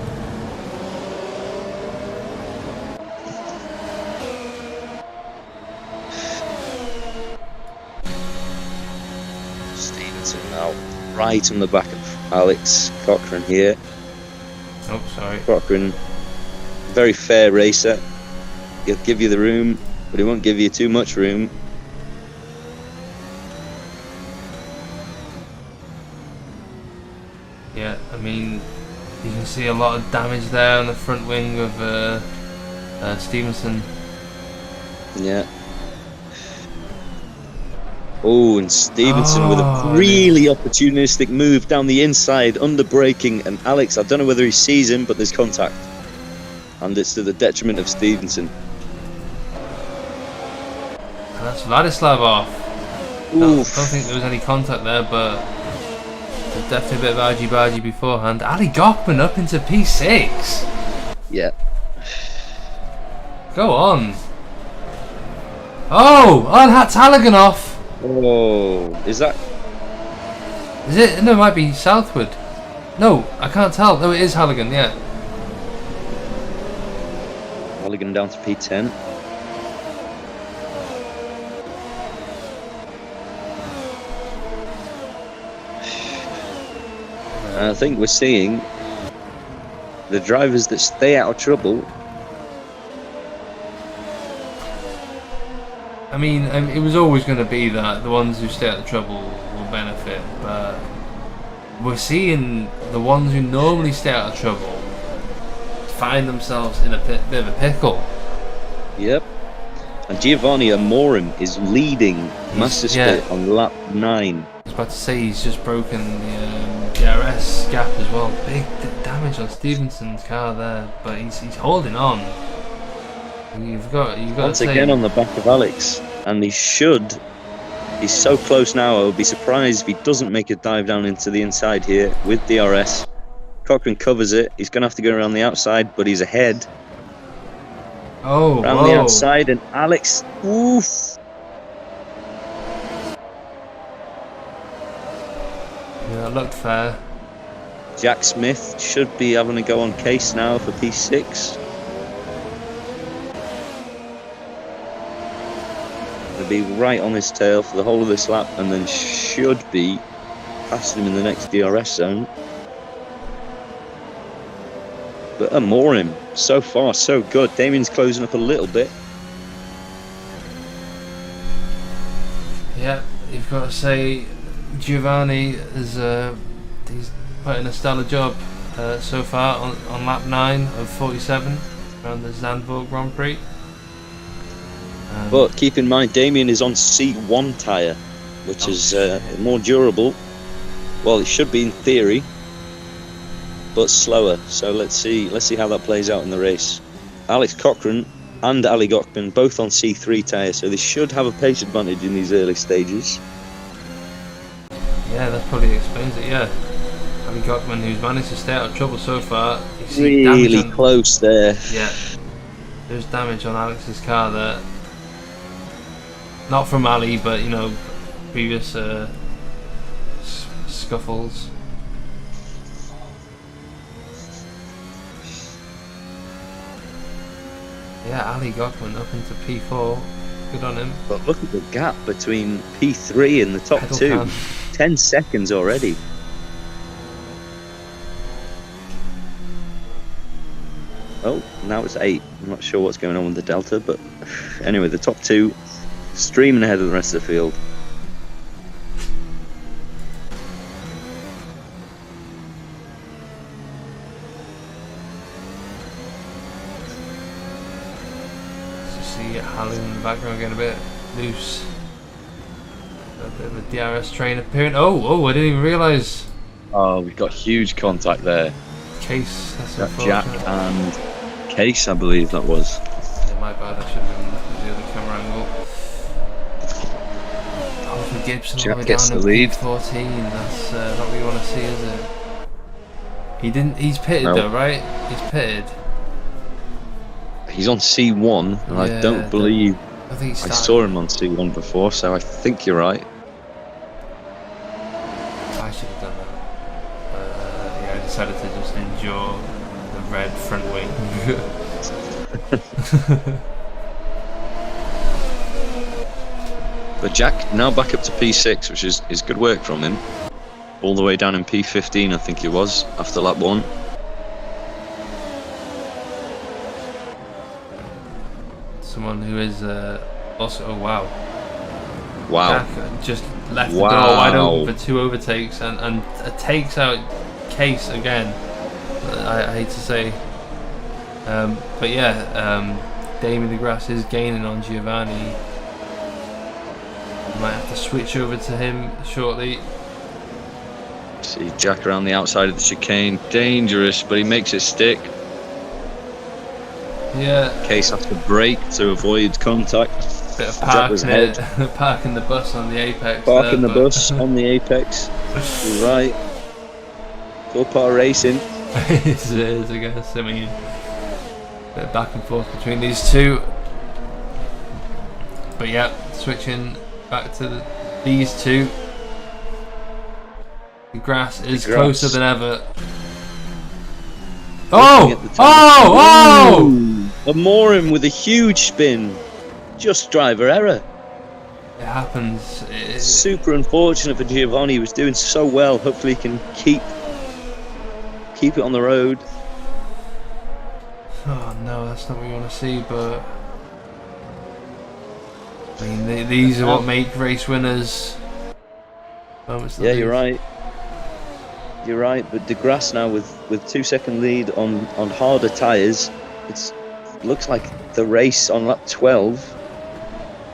Now, right on the back of Alex Cochrane here.
Oh, sorry.
Cochrane, very fair racer. He'll give you the room, but he won't give you too much room.
Yeah, I mean, you can see a lot of damage there on the front wing of Stevenson.
Yeah. Oh, and Stevenson with a really opportunistic move down the inside, under braking, and Alex, I don't know whether he sees him, but there's contact. And it's to the detriment of Stevenson.
And that's Vladislav off. Don't think there was any contact there, but there's definitely a bit of argy-bargy beforehand. Ali Gochman up into P6.
Yeah.
Go on. Oh, that's Halligan off.
Oh, is that?
Is it? No, it might be southward. No, I can't tell. No, it is Halligan, yeah.
Halligan down to P10. I think we're seeing the drivers that stay out of trouble.
I mean, it was always going to be that the ones who stay out of trouble will benefit, but we're seeing the ones who normally stay out of trouble find themselves in a bit of a pickle. Yep.
And Giovanni Amorim is leading Master Split on lap 9.
I was about to say he's just broken the DRS gap as well. Big damage on Stevenson's car there, but he's holding on. You've got
Once
to say,
again on the back of Alex, and he's so close now. I would be surprised if he doesn't make a dive down into the inside here with DRS. Cochrane covers it. He's going to have to go around the outside, but he's ahead.
Oh,
around the outside, and Alex, oof.
Yeah, that looked fair.
Jack Smith should be having a go on Case now for P6. He'll be right on his tail for the whole of this lap, and then should be past him in the next DRS zone. But Amorim, so far so good. Damien's closing up a little bit.
Yeah, you've got to say Giovanni is he's put in a stellar job so far on lap 9 of 47 around the Zandvoort Grand Prix.
But keep in mind, Damien is on C1 tyre, which is more durable. Well, it should be in theory, but slower. So let's see how that plays out in the race. Alex Cochrane and Ali Gochman both on C3 tyre, so they should have a pace advantage in these early stages.
Yeah, that probably explains it. Yeah, Ali Gochman, who's managed to stay out of trouble so far,
really close there.
Yeah, there's damage on Alex's car there. Not from Ali, but you know, previous scuffles. Yeah, Ali Gochman up into P4. Good on him.
But look at the gap between P3 and the top two. 10 seconds already. Oh, now it's 8. I'm not sure what's going on with the delta, but anyway, the top 2 streaming ahead of the rest of the field.
See Halley in the background getting a bit loose. A bit of a DRS train appearing. Oh, I didn't even realise.
Oh, we've got huge contact there.
Case, that's
Jack
unfortunate.
and Case, I believe that was.
Yeah, my bad, I should have been looking at the other camera angle. Oh, for Gibson all
Jack
the way
gets
down
the
in
lead.
P14, that's not what you want to see, is it? He's pitted
No.
though, right? He's pitted.
He's on C1, and
Yeah,
I don't believe
I think he
I
started.
saw him on C1 before, so I think you're right.
I should have done that. Yeah, I decided to just endure the red front wing.
But Jack now back up to P6, which is good work from him. All the way down in P15, I think it was, after lap 1.
Someone who is also, oh wow.
Wow.
Jack just left
Wow.
the door wide open for 2 overtakes and takes out Case again. I hate to say. But yeah, Damien DeGrasse is gaining on Giovanni. Might have to switch over to him shortly.
See Jack around the outside of the chicane. Dangerous, but he makes it stick.
Yeah,
Case has to brake to avoid contact.
bit of
Jack was
parking the bus on the apex.
Parking the
but-
bus on the apex. You're right. It's all part of racing.
it is, I guess. I mean, bit of back and forth between these two. But yeah, switching back to these two. The grass is
DeGrasse.
closer than ever.
Looking at the time.
Oh!
Ooh, Amorim with a huge spin. Just driver error.
It happens.
Super unfortunate for Giovanni. He was doing so well. Hopefully he can keep it on the road.
Oh no, that's not what you want to see, but I mean, these are what make race winners. Moments to
Yeah, you're
lose.
right. You're right, but DeGrasse now with 2-second lead on harder tyres. It looks like the race on lap 12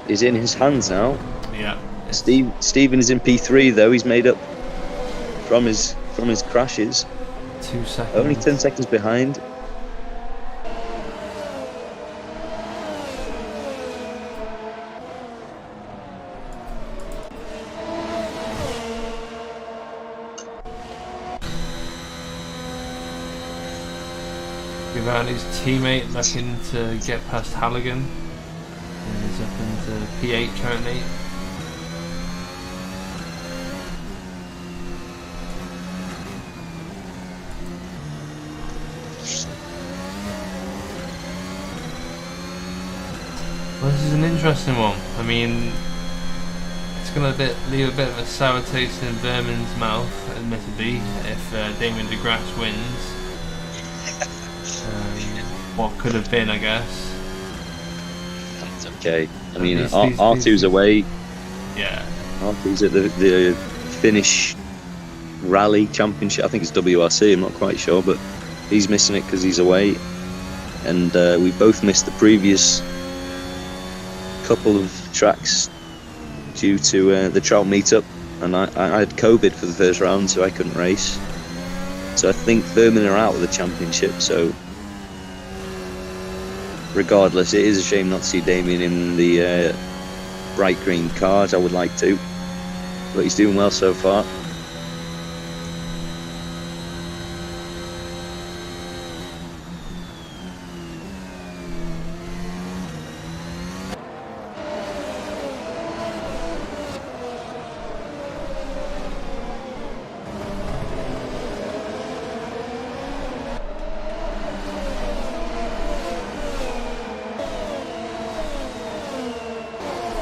is in his hands now.
Yeah.
Stephen is in P3 though. He's made up from his crashes.
2 seconds.
Only 10 seconds behind.
Giovanni's teammate looking to get past Halligan. He's up into P8 currently. Well, this is an interesting one. I mean, it's going to leave a bit of a sour taste in Vermin's mouth, admittedly, if Damien DeGrasse wins. What could have been, I guess.
That's okay. I mean,
These-
R2's away.
Yeah.
R2's at the Finnish Rally Championship. I think it's WRC. I'm not quite sure, but he's missing it because he's away. And we both missed the previous couple of tracks due to the trial meetup. And I had COVID for the first round, so I couldn't race. So I think Vermin are out of the championship. So regardless, it is a shame not to see Damien in the bright green cars. I would like to, but he's doing well so far.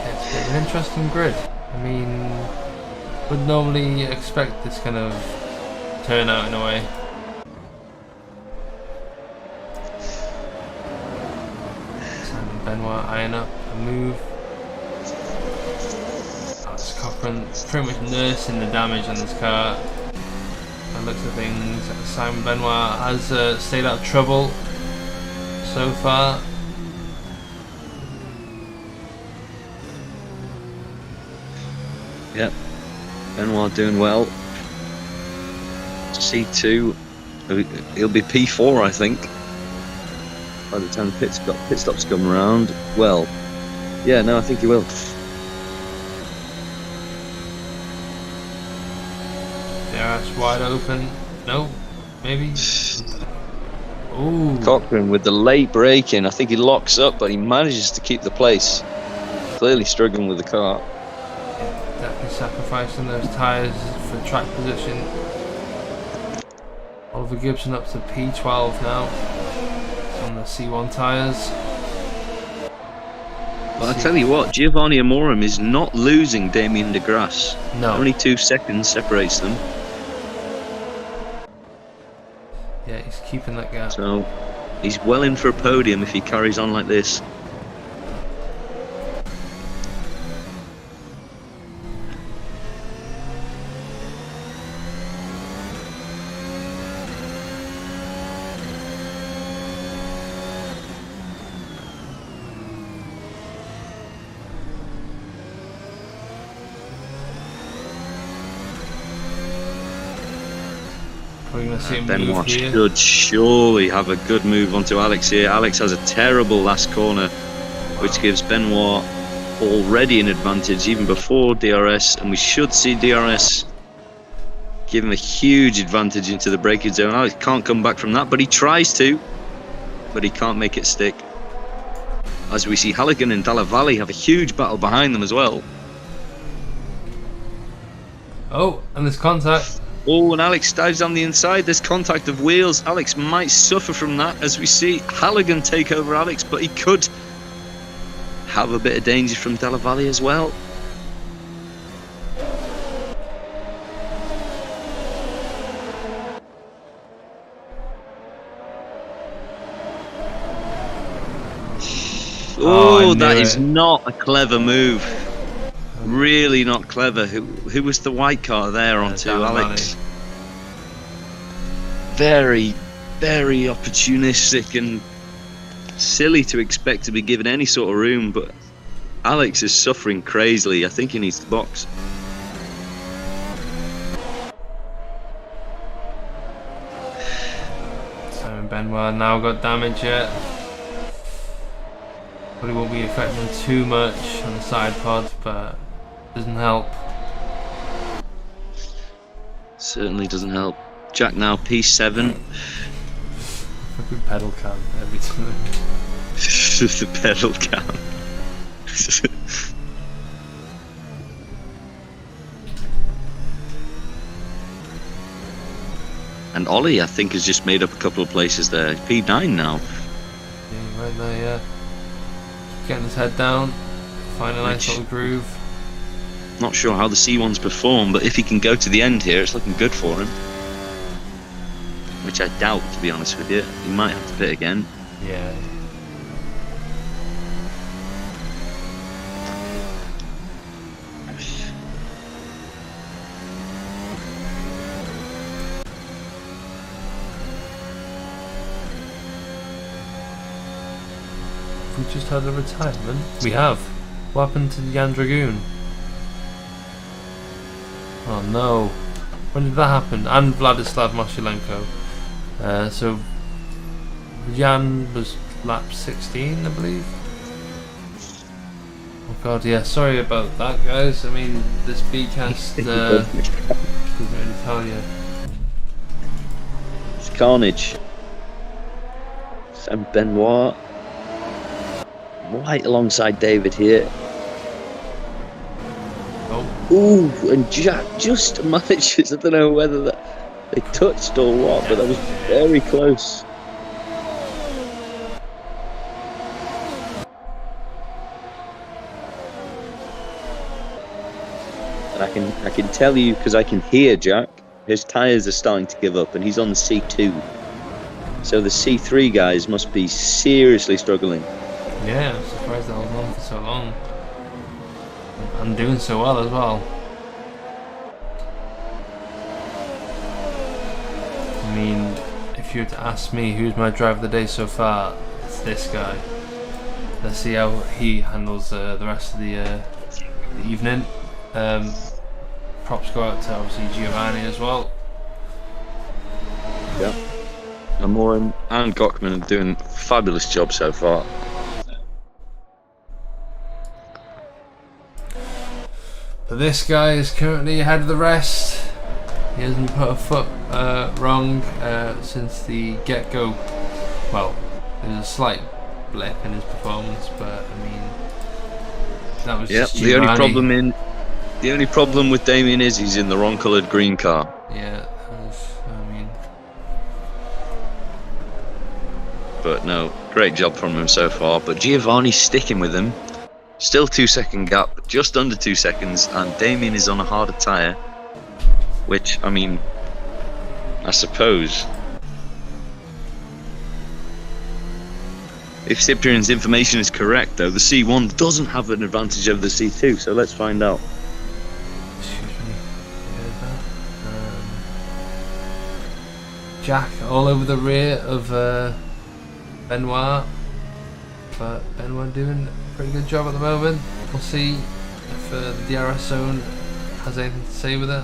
It's an interesting grid. I mean, would normally expect this kind of turnout in a way. Benoit eyeing up a move. That's Cochran pretty much nursing the damage on this car. By the looks of things, Simon Benoit has stayed out of trouble so far.
Yep, Benoit doing well. C2, he'll be P4, I think, by the time the pit stops come around. Well, yeah, no, I think he will.
DRS wide open. No, maybe. Ooh.
Cochran with the late braking. I think he locks up, but he manages to keep the place. Clearly struggling with the car.
Definitely sacrificing those tyres for track position. Oliver Gibson up to P12 now. It's on the C1 tyres.
But I tell you what, Giovanni Amorim is not losing Damien de Grasse.
No.
Only 2 seconds separates them.
Yeah, he's keeping that gap.
So he's well in for a podium if he carries on like this. Benoit should surely have a good move onto Alex here. Alex has a terrible last corner, which gives Benoit already an advantage even before DRS, and we should see DRS give him a huge advantage into the braking zone. Alex can't come back from that, but he tries to, but he can't make it stick. As we see Halligan and Dalla Valle have a huge battle behind them as well.
Oh, and there's contact.
Oh, and Alex dives on the inside. There's contact of wheels. Alex might suffer from that as we see Halligan take over Alex, but he could have a bit of danger from Dalla Valle as well. Oh, that is not a clever move. Really not clever. Who was the white car there onto Alex? Very, very opportunistic and silly to expect to be given any sort of room, but Alex is suffering crazily. I think he needs to box.
Simon Benoit now got damage yet. Probably won't be affecting too much on the side pod, but doesn't help.
Certainly doesn't help. Jack now P7.
Fucking pedal cam every time.
The pedal cam. And Ollie, I think, has just made up a couple of places there. P9 now.
Yeah, right there, yeah. Getting his head down. Find a nice little groove.
Not sure how the C1's perform, but if he can go to the end here, it's looking good for him. Which I doubt, to be honest with you. He might have to pit again.
Yeah. We just had a retirement. We have. What happened to Jan Dragoon? Oh no. When did that happen? And Vladislav Moshelenko. So Jan was lap 16, I believe. Oh god, yeah, sorry about that, guys. I mean, this B-cast doesn't really tell you.
It's carnage. Sam Benoit right alongside David here.
Oh.
Ooh, and Jack just manages, I don't know whether they touched or what, but that was very close. And I can tell you, because I can hear Jack, his tyres are starting to give up and he's on the C2. So the C3 guys must be seriously struggling.
Yeah, I'm surprised that was on for so long. And doing so well as well. I mean, if you were to ask me who's my driver of the day so far, it's this guy. Let's see how he handles the rest of the evening. Props go out to obviously Giovanni as well.
Yeah. Amorim and Gockman are doing a fabulous job so far.
But this guy is currently ahead of the rest. He hasn't put a foot wrong since the get-go. Well, there's a slight blip in his performance, but I mean, that was just
the only problem with Damien is he's in the wrong coloured green car.
Yeah, I mean.
But no, great job from him so far. But Giovanni's sticking with him. Still 2 second gap, just under 2 seconds, and Damien is on a harder tyre. Which, I mean, I suppose if Cyprian's information is correct, though, the C1 doesn't have an advantage over the C2, so let's find out.
Excuse me. Jack all over the rear of Benoit, but Benoit doing a pretty good job at the moment. We'll see if the DRS zone has anything to say with it.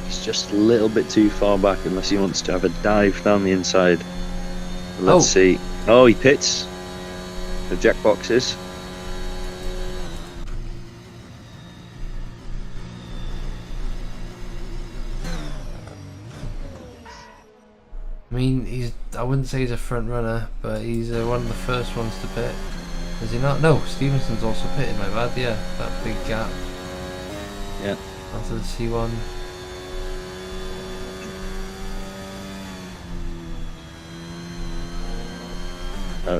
It's just a little bit too far back unless he wants to have a dive down the inside. Let's see. Oh, he pits. The jack boxes.
I mean, I wouldn't say he's a front runner, but he's one of the first ones to pit. Is he not? No, Stevenson's also pitted, my bad, yeah. That big gap.
Yeah.
After the C1.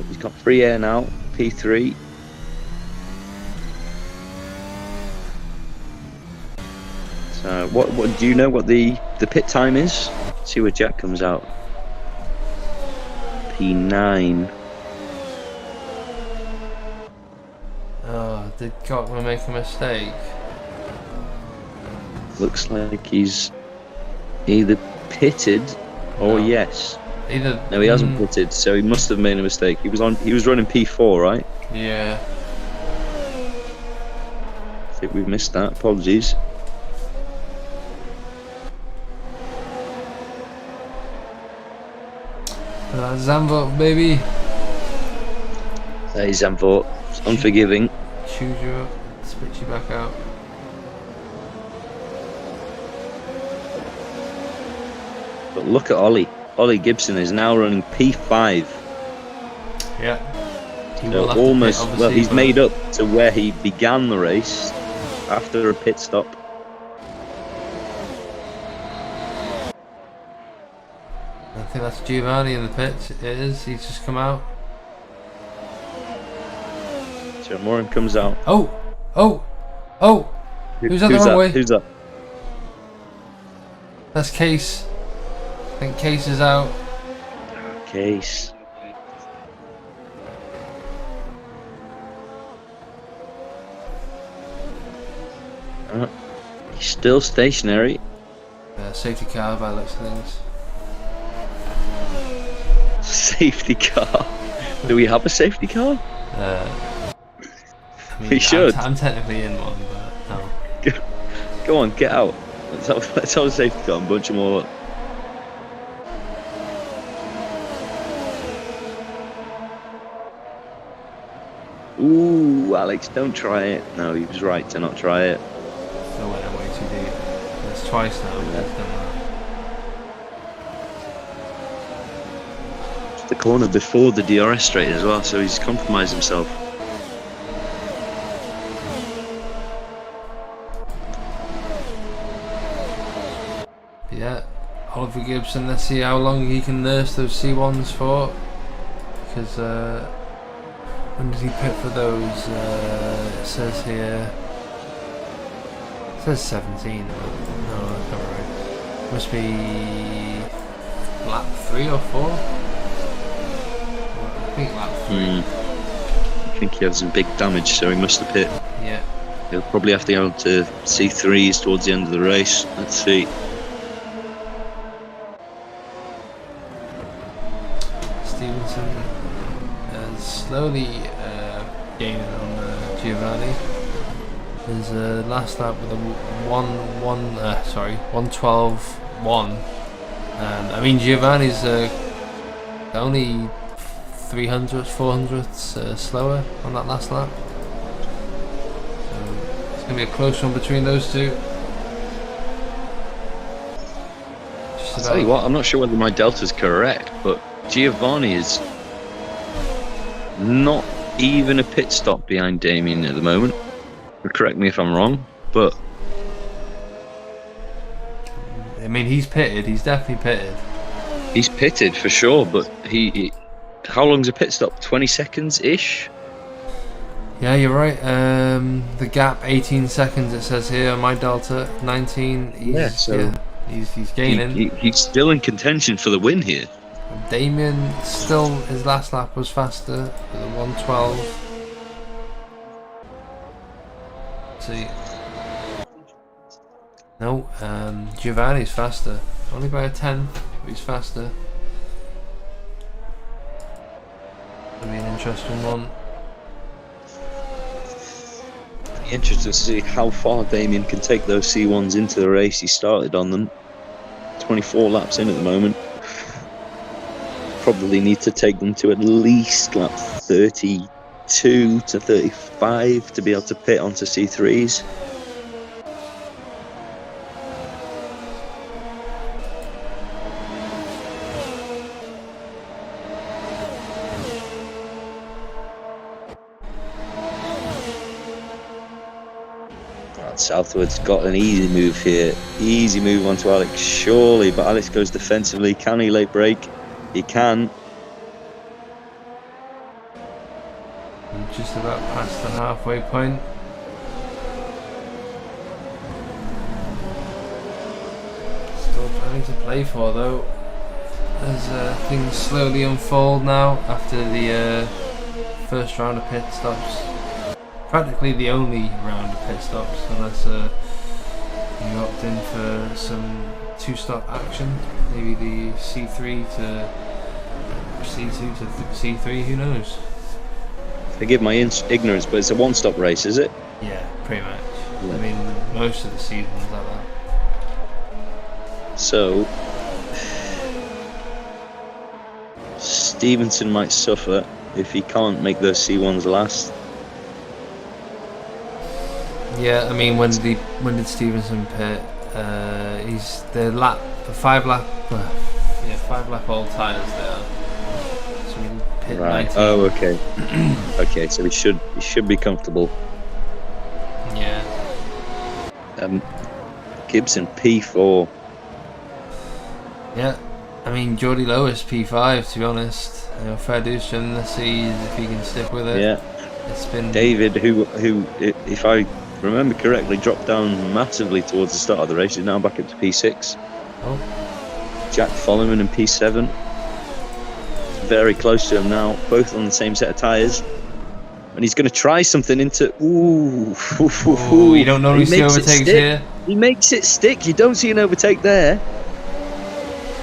He's got free air now, P3. So, what do you know what the pit time is? Let's see where Jack comes out. P9.
Oh, did Cockman make a mistake?
Looks like he's either pitted or
No.
yes.
Either.
No, he hasn't pitted, so he must have made a mistake. He was running P4, right?
Yeah.
I think we've missed that. Apologies.
Zandvoort, baby.
Hey, Zandvoort. It's unforgiving.
Choose you up, spit you back out.
But look at Ollie. Ollie Gibson is now running P5.
Yeah. He
So
will have to
almost,
pit,
well,
obviously,
he's
but-
made up to where he began the race after a pit stop.
I think that's Giovanni in the pits. It is. He's just come out.
So Morin comes out.
Oh! Who's that the wrong way?
Who's that?
That's Case. I think Case is out.
Case. He's still stationary.
Safety car by the looks of things.
Safety car. Do we have a safety car?
I mean,
We should.
I'm technically in one, but no.
Go on, get out. Let's have a safety car and bunch them all up. Ooh, Alex, don't try it. No, he was right to not try it.
Still went way too deep. That's twice now.
Yeah.
He's done that.
It's the corner before the DRS straight as well, so he's compromised himself.
Yeah, Oliver Gibson, let's see how long he can nurse those C1s for. Because, when did he pit for those? It says here. It says 17, but no, that's not right. Must be lap 3 or 4. I think lap 3.
I think he had some big damage, so he must have hit.
Yeah.
He'll probably have to go to C3s towards the end of the race. Let's see.
Stevenson slowly gaining on Giovanni. His last lap with a 1:12.1, and I mean Giovanni's only 400ths slower on that last lap. So it's going to be a close one between those two.
I'll tell you what, I'm not sure whether my delta's correct, but Giovanni is not even a pit stop behind Damien at the moment. Correct me if I'm wrong, but
I mean he's pitted. He's definitely pitted.
He's pitted for sure, but he how long's a pit stop? 20 seconds ish.
Yeah, you're right. The gap 18 seconds. It says here. My delta 19. He's gaining.
He's still in contention for the win here.
Damien still, his last lap was faster with a 1:12. See. No, Giovanni's faster. Only by a 10th, but he's faster. That'll be an interesting one.
Interesting to see how far Damien can take those C1s into the race. He started on them. 24 laps in at the moment. Probably need to take them to at least lap 32 to 35 to be able to pit onto C3s. Southwood's got an easy move here. Easy move onto Alex, surely, but Alex goes defensively. Can he late break? He can.
Just about past the halfway point. Still plenty to play for though. As things slowly unfold now after the first round of pit stops. Practically the only round of pit stops, unless you opt in for some two-stop action. Maybe the C3 to C2 to C3, who knows?
Forgive my ignorance, but it's a one-stop race, is it?
Yeah, pretty much.
Yeah.
I mean, most of the season's like that.
So, Stevenson might suffer if he can't make those C1s last.
Yeah, I mean, when did Stevenson pit? He's the 5 lap old tyres there. So he pit
Right.
19.
Oh, okay. Okay, so he should be comfortable.
Yeah.
Gibson P4.
Yeah. I mean, Geordie Lewis P5. To be honest, fair dues to him. Let's see if he can stick with it.
Yeah.
It's been
David, who if I remember correctly, dropped down massively towards the start of the race. He's now back up to P6.
Oh.
Jack Folleman in P7. Very close to him now, both on the same set of tyres. And he's going to try something into... Ooh.
You don't normally see overtakes here.
He makes it stick. You don't see an overtake there.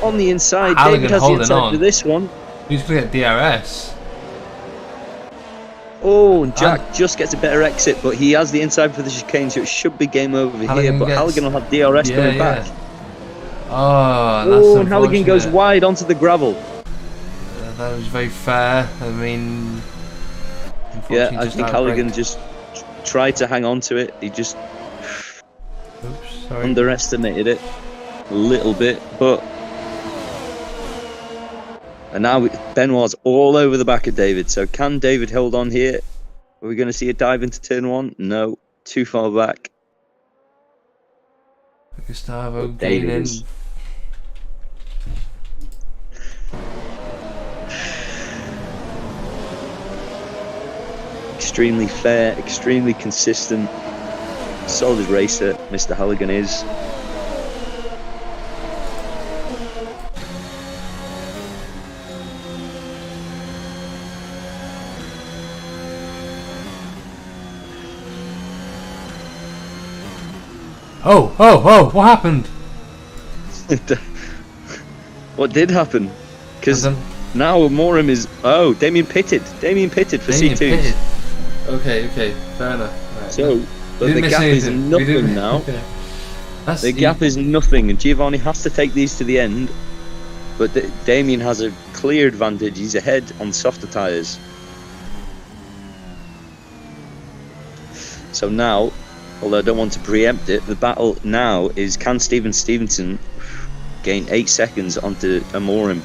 On the inside,
Halligan
David has the
holding
inside
on.
to this one.
Who's going to get DRS?
Oh, and Jack just gets a better exit, but he has the inside for the chicane, so it should be game over here. But Halligan will have DRS coming back.
Oh, that's
and Halligan goes wide onto the gravel.
That was very fair. I mean,
yeah, I think Halligan just tried to hang on to it. He just underestimated it a little bit, but. And now Benoit's all over the back of David. So can David hold on here? Are we going to see a dive into turn 1? No, too far back.
Gustavo gaining.
Extremely fair, extremely consistent, solid racer, Mr. Halligan is.
Oh! What happened?
What did happen? Because
Nothing.
now Morim is... Oh, Damien pitted for
Damien
C2s.
pitted. Okay, fair enough. Right.
So, but
We didn't
the
miss
gap is
anything. We didn't-
nothing now.
That's
The gap is nothing, and Giovanni has to take these to the end. But Damien has a clear advantage. He's ahead on softer tyres. So now, although I don't want to preempt it, the battle now is, can Stevenson gain 8 seconds onto Amorim?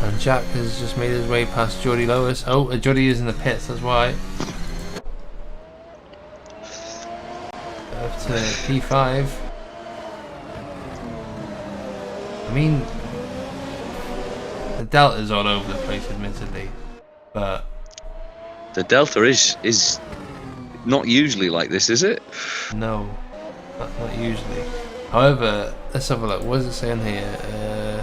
And Jack has just made his way past Jordy Lewis. Oh, Jordy is in the pits, that's why. Up to P5. I mean, the Delta's all over the place, admittedly, but
The Delta is not usually like this, is it?
no, not usually. However, let's have a look. What does it say on here?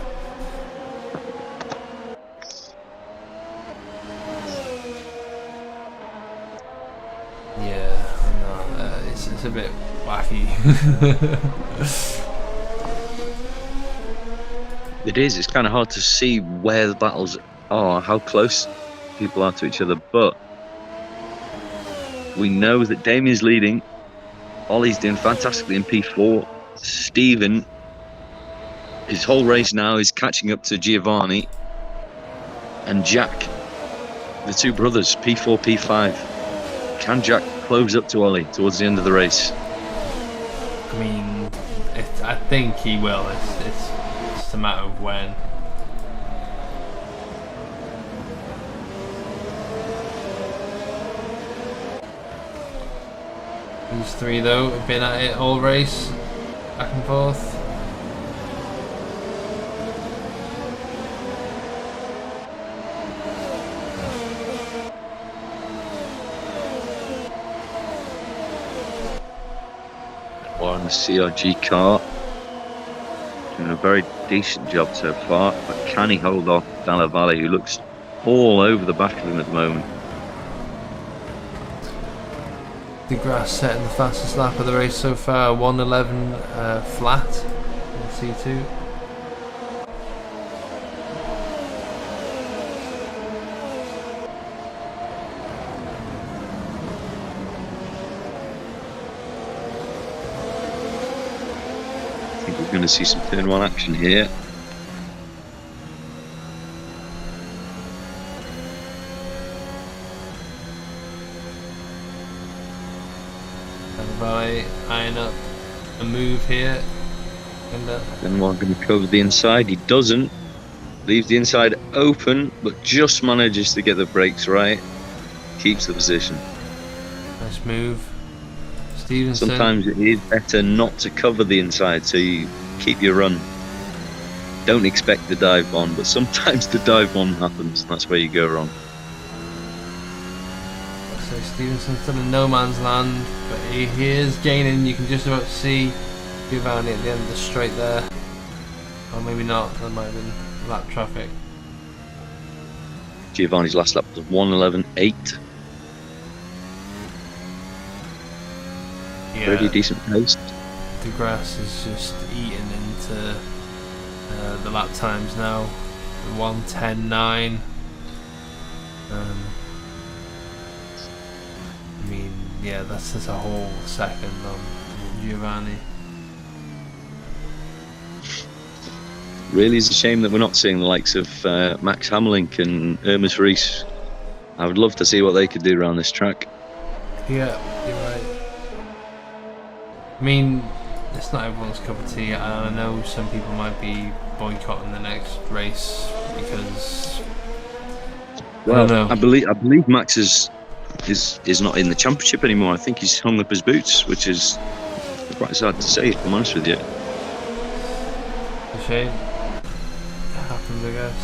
Yeah, I know. It's a bit wacky.
It is. It's kind of hard to see where the battles are, how close people are to each other. But we know that Damien's leading. Ollie's doing fantastically in P4. Stephen, his whole race now is catching up to Giovanni. And Jack, the two brothers, P4, P5. Can Jack close up to Ollie towards the end of the race?
I mean, I think he will. It's just a matter of when. These three, though, have been at it all race, back and forth.
Or on the CRG car. Doing a very decent job so far. But can he hold off Dalla Valle, who looks all over the back of him at the moment?
DeGrasse setting the fastest lap of the race so far, 1:11 flat in C2.
I think we're going to see some turn one action here.
By eyeing up a move here. And
Then we're going to cover the inside. He doesn't. Leaves the inside open, but just manages to get the brakes right. Keeps the position.
nice move. Stevenson.
Sometimes it is better not to cover the inside, so you keep your run. Don't expect the dive bomb, but sometimes the dive bomb happens. That's where you go wrong.
So Stevenson's still in no man's land, but he is gaining. You can just about see Giovanni at the end of the straight there. Or maybe not, that might have been lap traffic.
Giovanni's last lap was 1:11.8.
Yeah,
Pretty decent pace.
the grass is just eating into the lap times now. 1:10.9. I mean, yeah, that's just a whole second on Giovanni.
Really is a shame that we're not seeing the likes of Max Hamlink and Irmis Rees. I would love to see what they could do around this track.
Yeah, you're right. I mean, it's not everyone's cup of tea. I know some people might be boycotting the next race because I don't know.
I believe Max is not in the championship anymore. I think he's hung up his boots, which is quite sad to say, if I'm honest with you.
A shame. It happens, I guess.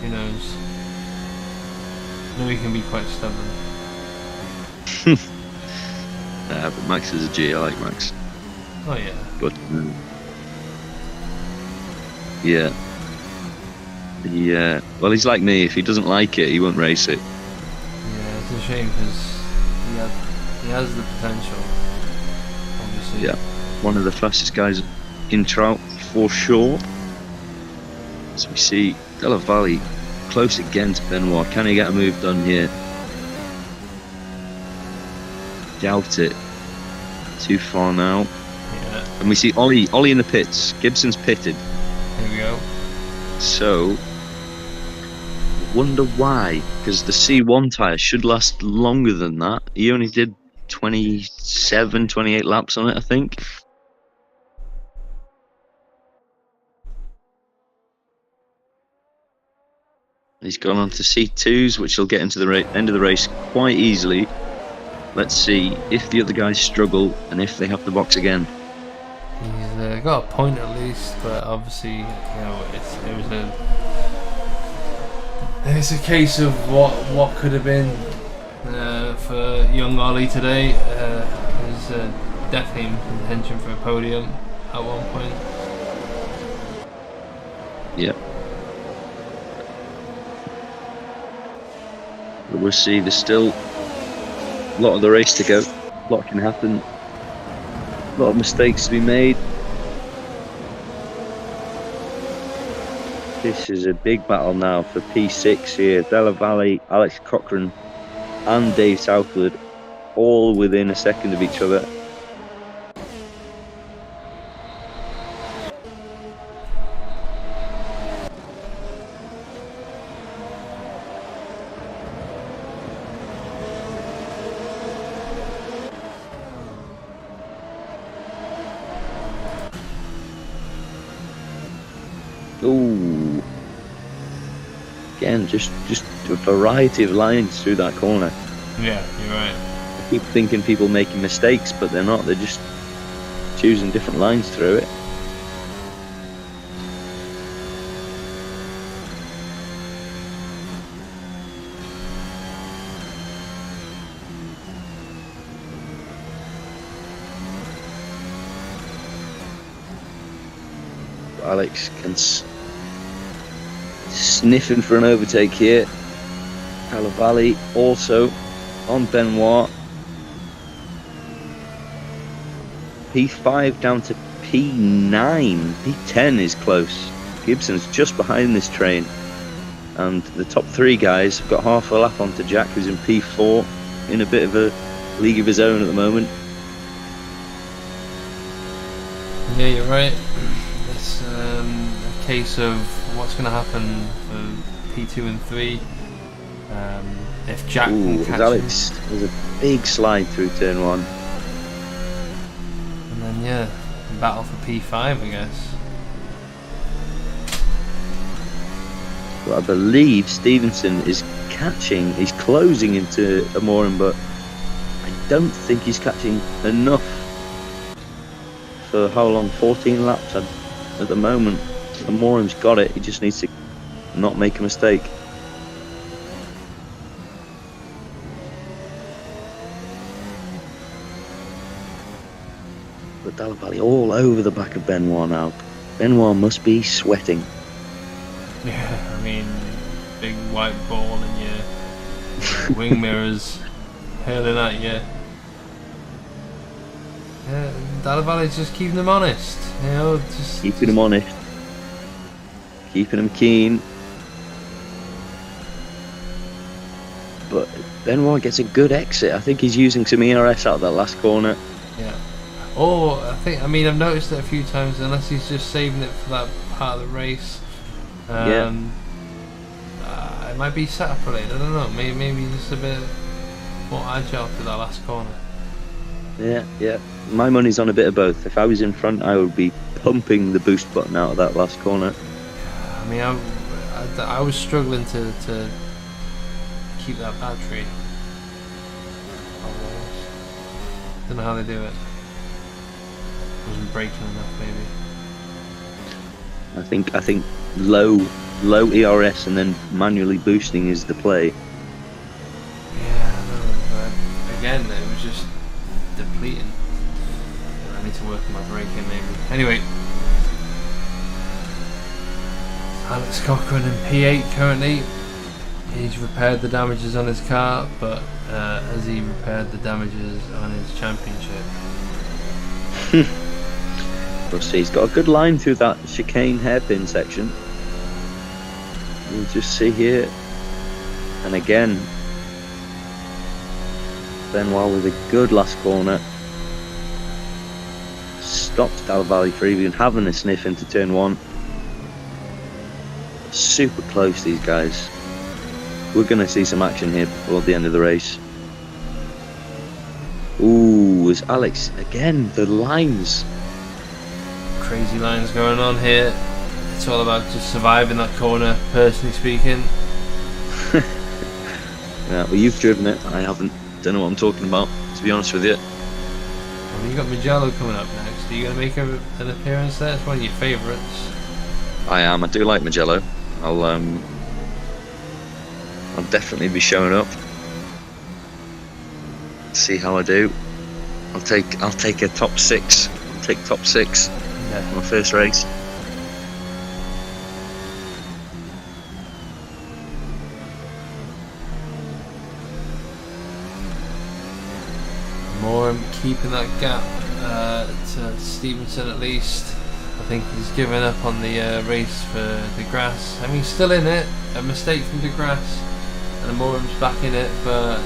Who knows? I know he can be quite stubborn.
But Max is a G. I like Max.
Oh yeah.
But yeah, Yeah. Well, he's like me. If he doesn't like it, he won't race it.
Yeah, it's a shame because he has the potential. Obviously.
Yeah. One of the fastest guys in Trout for sure. So we see Della Valle close again to Benoit. Can he get a move done here? Doubt it. Too far now.
Yeah.
And we see Ollie in the pits. Gibson's pitted.
Here we go.
So, wonder why? Because the C1 tyre should last longer than that. He only did 27, 28 laps on it, I think. He's gone on to C2s, which will get into the end of the race quite easily. Let's see if the other guys struggle and if they have to box again.
He's got a point at least, but obviously, it's a case of what could have been for young Ollie today. He was definitely in contention for a podium at one point.
Yep. But we'll see. There's still a lot of the race to go. A lot can happen. A lot of mistakes to be made. This is a big battle now for P6 here. Della Valle, Alex Cochran and Dave Southwood all within a second of each other. Ooh. Again, just a variety of lines through that corner.
Yeah, you're right.
I keep thinking people making mistakes, but they're not. They're just choosing different lines through it. Alex can sniffing for an overtake here. Della Valle also on Benoit. P5 down to P9. P10 is close. Gibson's just behind this train. And the top three guys have got half a lap onto Jack, who's in P4, in a bit of a league of his own at the moment.
Yeah, you're right. It's a case of what's going to happen for P2 and 3. If Jack can catch
Alex, there's a big slide through turn 1.
And then, yeah, battle for P5, I guess.
Well, I believe Stevenson is catching, he's closing into Amorim, but I don't think he's catching enough. For how long? 14 laps at the moment. Amorim's got it, he just needs to not make a mistake. But Della Valle all over the back of Benoit now. Benoit must be sweating.
Yeah, I mean, big white ball in your wing mirrors hurling at you. Yeah, Della Valle's just keeping them honest, you know, just
Keeping him honest. Keeping him keen. But Benoit gets a good exit. I think he's using some ERS out of that last corner.
Yeah. Or I mean, I've noticed it a few times. Unless he's just saving it for that part of the race. It might be setup related. I don't know. Maybe just a bit more agile for that last corner.
Yeah. My money's on a bit of both. If I was in front, I would be pumping the boost button out of that last corner.
I mean, I was struggling to keep that battery. Don't know how they do it. Wasn't braking enough, maybe.
I think low ERS and then manually boosting is the play.
Yeah, I know, but again, it was just depleting. I need to work on my braking, maybe. Anyway, Alex Cochrane in P8 currently. He's repaired the damages on his car, but has he repaired the damages on his championship?
We'll see. He's got a good line through that chicane hairpin section. We'll just see here. And again, Benoit with a good last corner. Stopped Dal Valle for even having a sniff into turn 1. Super close, these guys. We're going to see some action here before the end of the race. Ooh, is Alex again? The lines.
Crazy lines going on here. It's all about just surviving that corner, personally speaking.
Yeah, well, you've driven it. I haven't. Don't know what I'm talking about, to be honest with you.
Well, you got Mugello coming up next. Are you going to make an appearance there? It's one of your favourites.
I am. I do like Mugello. I'll definitely be showing up. See how I do. I'll take a top 6. I'll take top 6
Yeah.
my first race.
More keeping that gap to Stevenson at least. I think he's given up on the race for De Grasse. I mean, he's still in it. A mistake from De Grasse, and Moram's back in it. But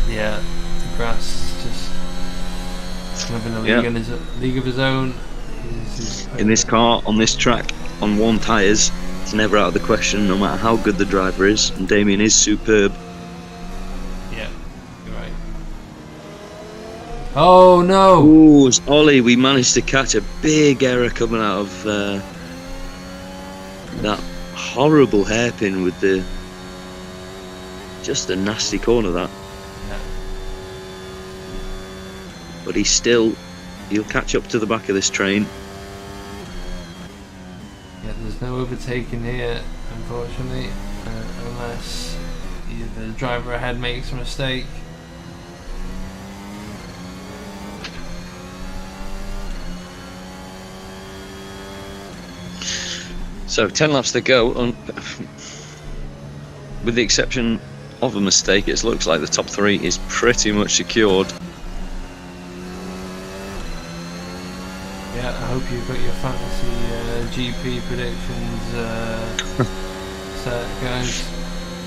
yeah, De Grasse just kind of in a league of his own. He's
In this car, on this track, on 1 tyres, it's never out of the question, no matter how good the driver is. And Damien is superb.
Yeah, you're right. Oh no!
Ooh, it's Ollie, we managed to catch a big error coming out of that horrible hairpin with just a nasty corner, that.
Yeah.
But he'll catch up to the back of this train.
Yeah, there's no overtaking here, unfortunately, unless the driver ahead makes a mistake.
So 10 laps to go. With the exception of a mistake, it looks like the top 3 is pretty much secured.
Yeah, I hope you've got your fantasy GP predictions set, guys.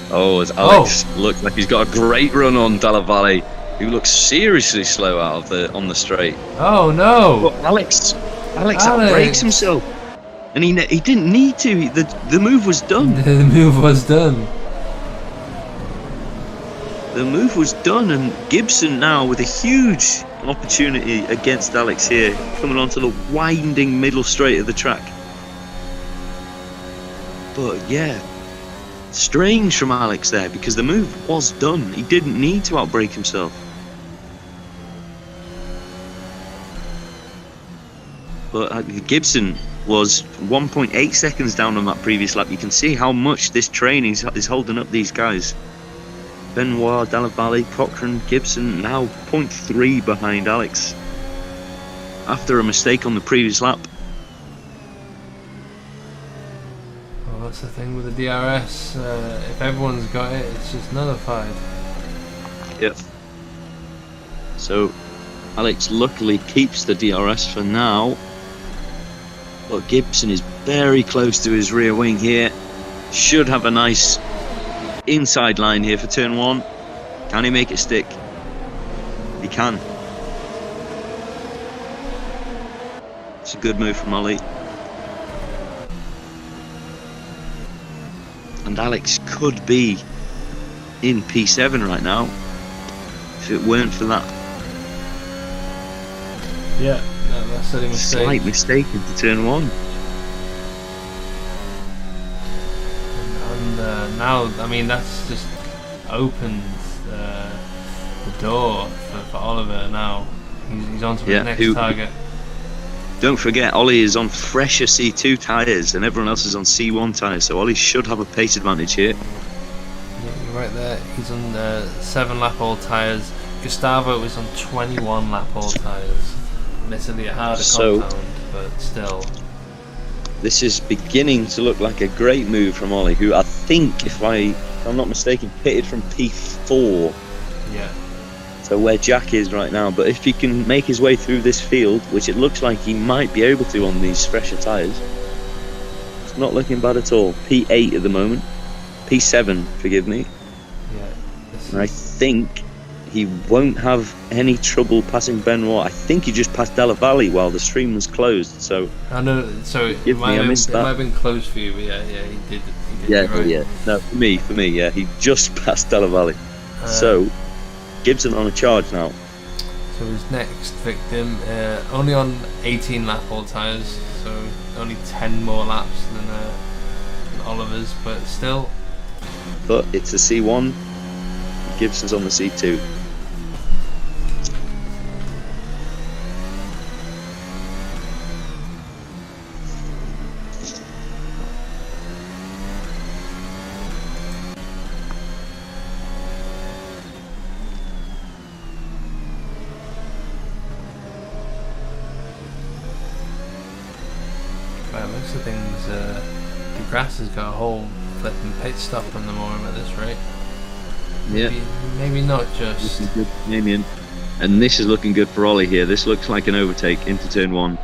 Oh, as Alex looks like he's got a great run on Dalla Valle, who looks seriously slow on the straight.
Oh no!
But Alex outbrakes himself, and he didn't need to. The move was done.
The move was done.
The move was done, and Gibson now with a huge opportunity against Alex here, coming onto the winding middle straight of the track. But yeah, strange from Alex there, because the move was done. He didn't need to outbrake himself. But Gibson was 1.8 seconds down on that previous lap. You can see how much this training is holding up these guys. Benoit, Dalla Valle, Cochrane, Gibson now 0.3 behind Alex after a mistake on the previous lap.
Well, that's the thing with the DRS. If everyone's got it, it's just nullified.
Yep. So Alex luckily keeps the DRS for now, but Gibson is very close to his rear wing here. Should have a nice inside line here for turn 1. Can he make it stick? He can. It's a good move from Ollie. And Alex could be in P7 right now if it weren't for that
Yeah, no, that's a mistake.
slight mistake into turn 1.
And now, I mean, that's just opened the door for Oliver now. He's on to the next target.
Don't forget, Ollie is on fresher C2 tyres and everyone else is on C1 tyres, so Ollie should have a pace advantage here.
Yeah, you're right there. He's on 7-lap-old tyres. Gustavo is on 21-lap-old tyres. Admittedly a harder compound, but still.
This is beginning to look like a great move from Ollie, who I think, if I'm not mistaken, pitted from P4.
Yeah.
So where Jack is right now. But if he can make his way through this field, which it looks like he might be able to on these fresher tyres, it's not looking bad at all. P8 at the moment. P7, forgive me.
Yeah.
And I think he won't have any trouble passing Benoit. I think he just passed Della Valle while the stream was closed. So
I know. So it
Give me, I missed
it
that.
might have been close for you, but yeah, he did.
yeah,
you're right.
yeah. No, for me, yeah, he just passed Della Valle. So Gibson on a charge now.
So his next victim, only on 18 lap all tyres, so only 10 more laps than Oliver's, but still.
But it's a C1. Gibson's on the C2.
By the looks of things, the grass has got a whole flipping pit stop on the moment at this rate.
Yeah.
Maybe not just.
This is good for Damien. And this is looking good for Ollie here. This looks like an overtake into turn 1.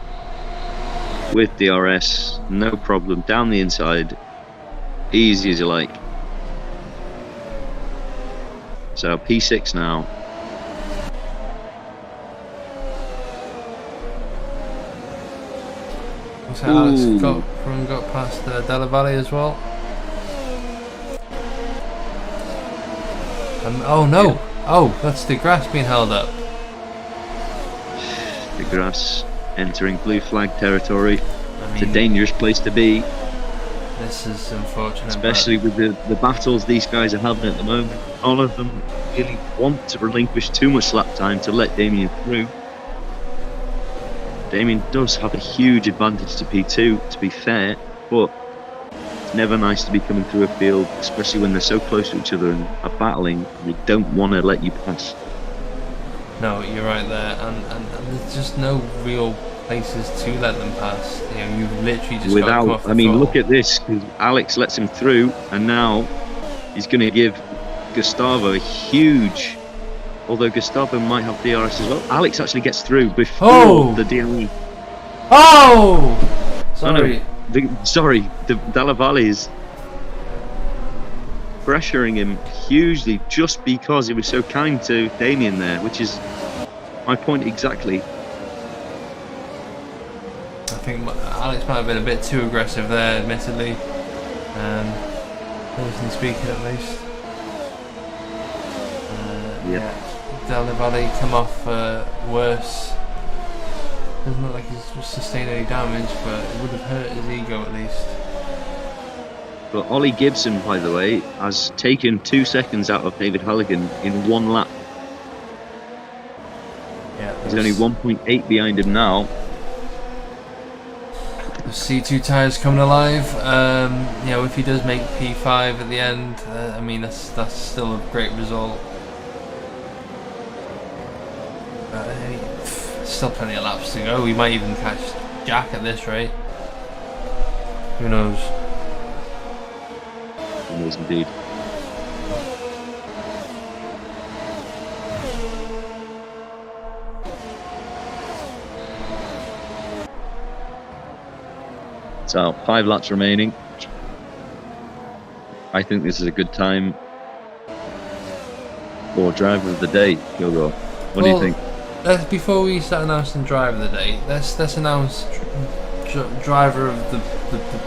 With DRS, no problem. Down the inside. Easy as you like. So P6 now.
So Alex got past Della Valle as well. Oh no!
Yeah.
Oh, that's the grass being held up.
The grass entering blue flag territory.
I
It's a
mean,
dangerous place to be,
this is unfortunate.
especially with the battles these guys are having at the moment. All of them really want to relinquish too much lap time to let Damien through. Damien does have a huge advantage to P2, to be fair, but it's never nice to be coming through a field, especially when they're so close to each other and are battling. They don't want to let you pass.
No, you're right there, and there's just no real places to let them pass. You know, you've literally just got to come off
Without,
the
I mean,
throttle.
look at this, because Alex lets him through, and now he's going to give Gustavo a huge. Although Gustavo might have DRS as well. Alex actually gets through before the DRS.
Oh! Sorry.
The Della Valle is pressuring him hugely just because he was so kind to Damien there, which is my point exactly.
I think Alex might have been a bit too aggressive there, admittedly. Personally speaking, at least. Yeah. Della Valle come off worse. Doesn't look like he's sustained any damage, but it would have hurt his ego at least.
But Ollie Gibson, by the way, has taken 2 seconds out of David Halligan in 1 lap.
Yeah,
He's only 1.8 behind him now.
The C2 tyres coming alive. You know, if he does make P5 at the end, I mean that's still a great result. Still plenty of laps to go. We might even catch Jack at this rate. Who knows?
He knows indeed. So 5 laps remaining. I think this is a good time for driver of the day, Yogo. What do you think?
Before we start announcing driver of the day, let's announce driver of the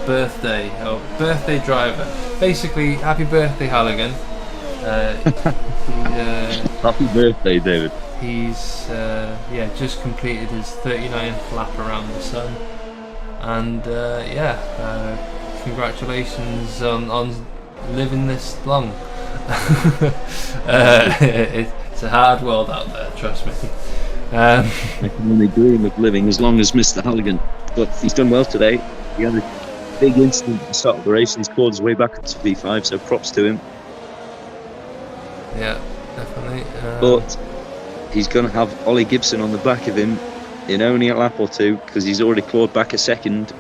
birthday, or birthday driver. Basically, happy birthday, Halligan.
Happy birthday, David.
He's just completed his 39th lap around the sun, and congratulations on living this long. It's a hard world out there, trust me.
I can only dream of living as long as Mr. Halligan, but he's done well today. He had a big incident at the start of the race and he's clawed his way back up to V5, so props to him.
Yeah, definitely.
But he's going to have Ollie Gibson on the back of him in only a lap or two because he's already clawed back a second.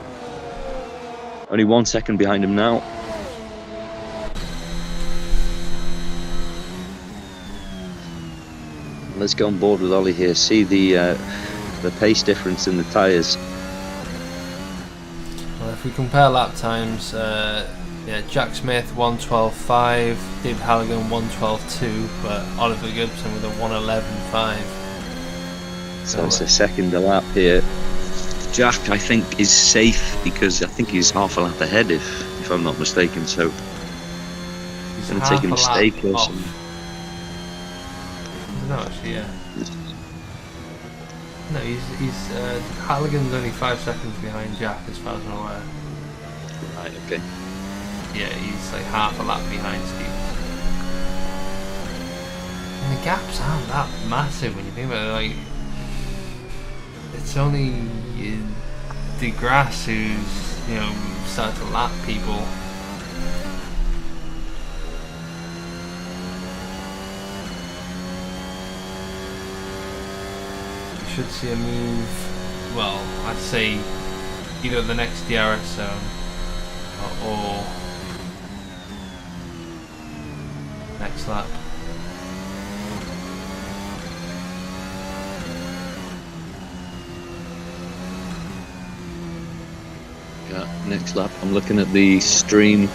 Only 1 second behind him now. Let's go on board with Ollie here. See the pace difference in the tyres.
Well, if we compare lap times, yeah, Jack Smith 1:12.5, David Halligan 1:12.2, but Oliver Gibson with a 1:11.5.
So it's a second a lap here. Jack, I think, is safe because I think he's half a lap ahead, if I'm not mistaken. So
He's
going to take a mistake or
off.
something.
No, actually, yeah. No, Halligan's only 5 seconds behind Jack, as far as I'm aware.
Right, okay.
Yeah, he's like half a lap behind Steve. And the gaps aren't that massive when you think about it. Like, it's only DeGrasse who's, you know, starting to lap people. You should see a move. Well, I'd say either the next DRS zone or next lap.
Yeah, next lap. I'm looking at the stream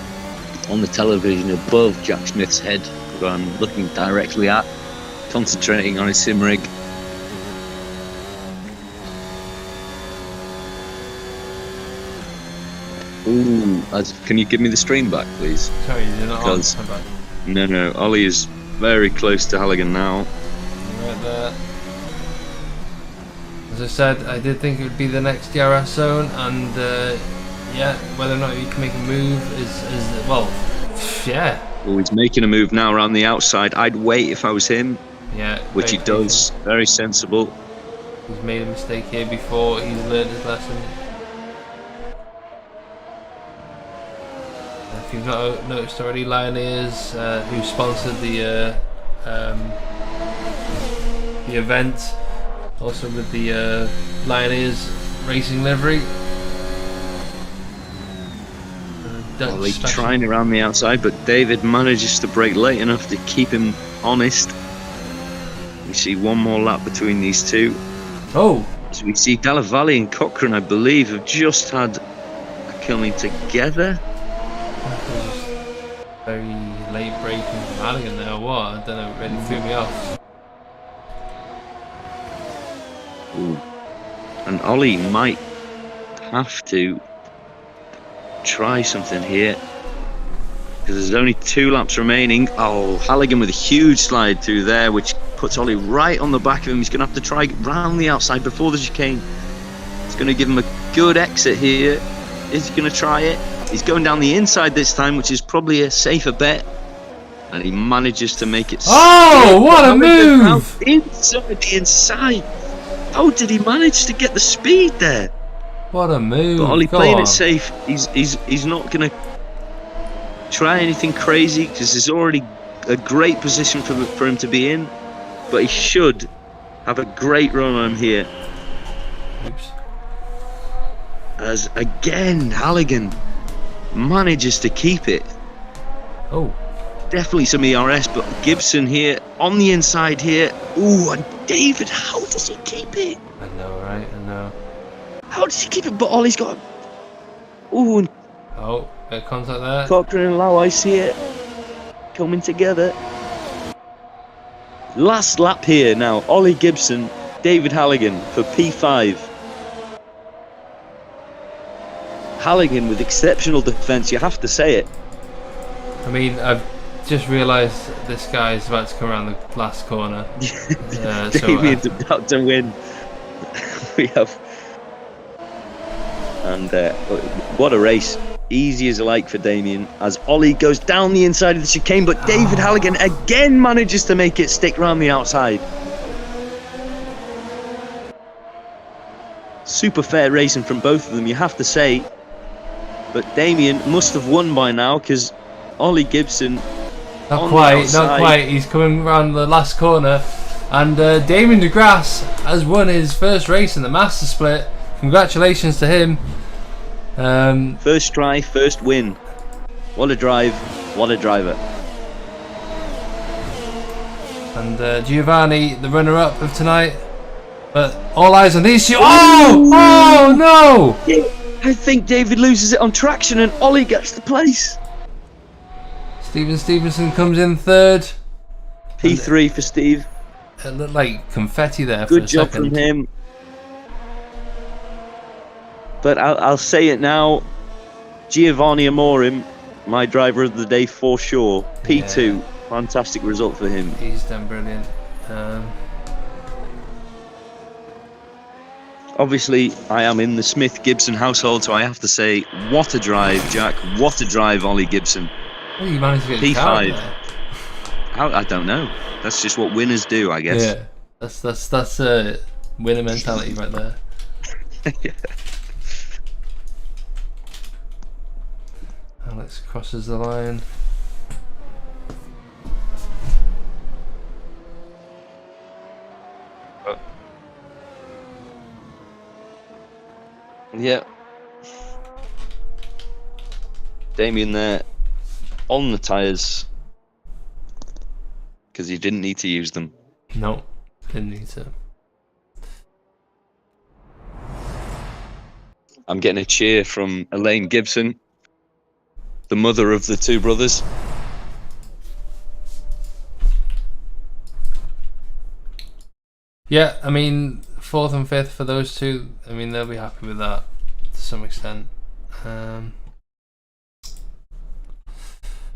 on the television above Jack Smith's head, who I'm looking directly at, concentrating on his sim rig. Ooh, can you give me the stream back, please?
Sorry, you're not on.
Because-
How about
No, Ollie is very close to Halligan now.
right there? As I said, I did think it would be the next DRS zone, and yeah, whether or not he can make a move is well, yeah.
Oh, he's making a move now around the outside. I'd wait if I was him,
Yeah,
which he
very
does. Very sensible.
patient. He's made a mistake here before. He's learned his lesson. If you've not noticed already, Lioneers, who sponsored the event, also with the Lioneers racing livery.
Ollie trying around the outside, but David manages to brake late enough to keep him honest. We see one more lap between these two.
Oh!
So we see Delavalli and Cochrane, I believe, have just had a killing together.
Very late braking from Halligan there, what? I don't know, it really threw me off.
Ooh. And Ollie might have to try something here, because there's only 2 laps remaining. Oh, Halligan with a huge slide through there, which puts Ollie right on the back of him. He's going to have to try round the outside before the chicane. It's going to give him a good exit here. Is he going to try it? He's going down the inside this time, which is probably a safer bet. And he manages to make it.
Oh, what a move!
Inside the inside. How did he manage to get the speed there?
What a move!
But Ollie
Go
playing
on.
it safe. He's not going to try anything crazy, because there's already a great position for him to be in. But he should have a great run on him here.
Oops.
As again, Halligan manages to keep it.
Oh.
Definitely some ERS, but Gibson here on the inside here. Ooh, and David, how does he keep it?
I know, right? I know.
How does he keep it? But Ollie's got. Ooh, and
Oh, bit of contact there.
Cochrane and Lowis here coming together. Last lap here now. Ollie Gibson, David Halligan for P5. Halligan with exceptional defence, you have to say it.
I mean, I've just realised this guy is about to come around the last corner.
Damien's about to win. We have. And what a race. Easy as a like for Damien, as Ollie goes down the inside of the chicane, but David Halligan again manages to make it stick round the outside. Super fair racing from both of them, you have to say. But Damien must have won by now, because Ollie Gibson
Not quite. He's coming around the last corner, and Damien DeGrasse has won his first race in the Master Split. Congratulations to him.
First try, first win. What a drive, what a driver.
And Giovanni, the runner-up of tonight. But all eyes on these two. Oh no!
I think David loses it on traction and Ollie gets the place.
Stevenson comes in third.
P3 for Steve.
It looked like confetti there for a
Good job
second.
from him. But I'll say it now. Giovanni Amorim, my driver of the day for sure. P2,
Yeah.
Fantastic result for him.
He's done brilliant.
Obviously, I am in the Smith-Gibson household, so I have to say, what a drive, Jack. What a drive, Ollie Gibson.
Well, you managed to get a car
P5.
there.
I don't know. That's just what winners do, I guess.
Yeah, that's winner mentality right there.
Yeah.
Alex crosses the line.
Yeah. Damien there on the tyres because he didn't need to use them.
No, didn't need to.
I'm getting a cheer from Elaine Gibson, the mother of the two brothers.
Yeah, I mean, 4th and 5th for those two. I mean, they'll be happy with that to some extent. But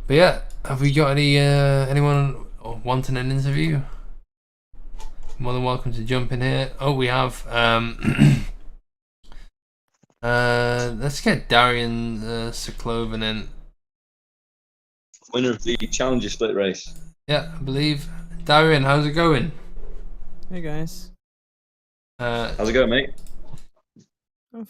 yeah, have we got anyone wanting an interview? More than welcome to jump in here. Oh, we have. Let's get Darian Siklovan in.
Winner of the Challenger Split race.
Yeah, I believe. Darian, how's it going?
Hey guys.
How's it going, mate?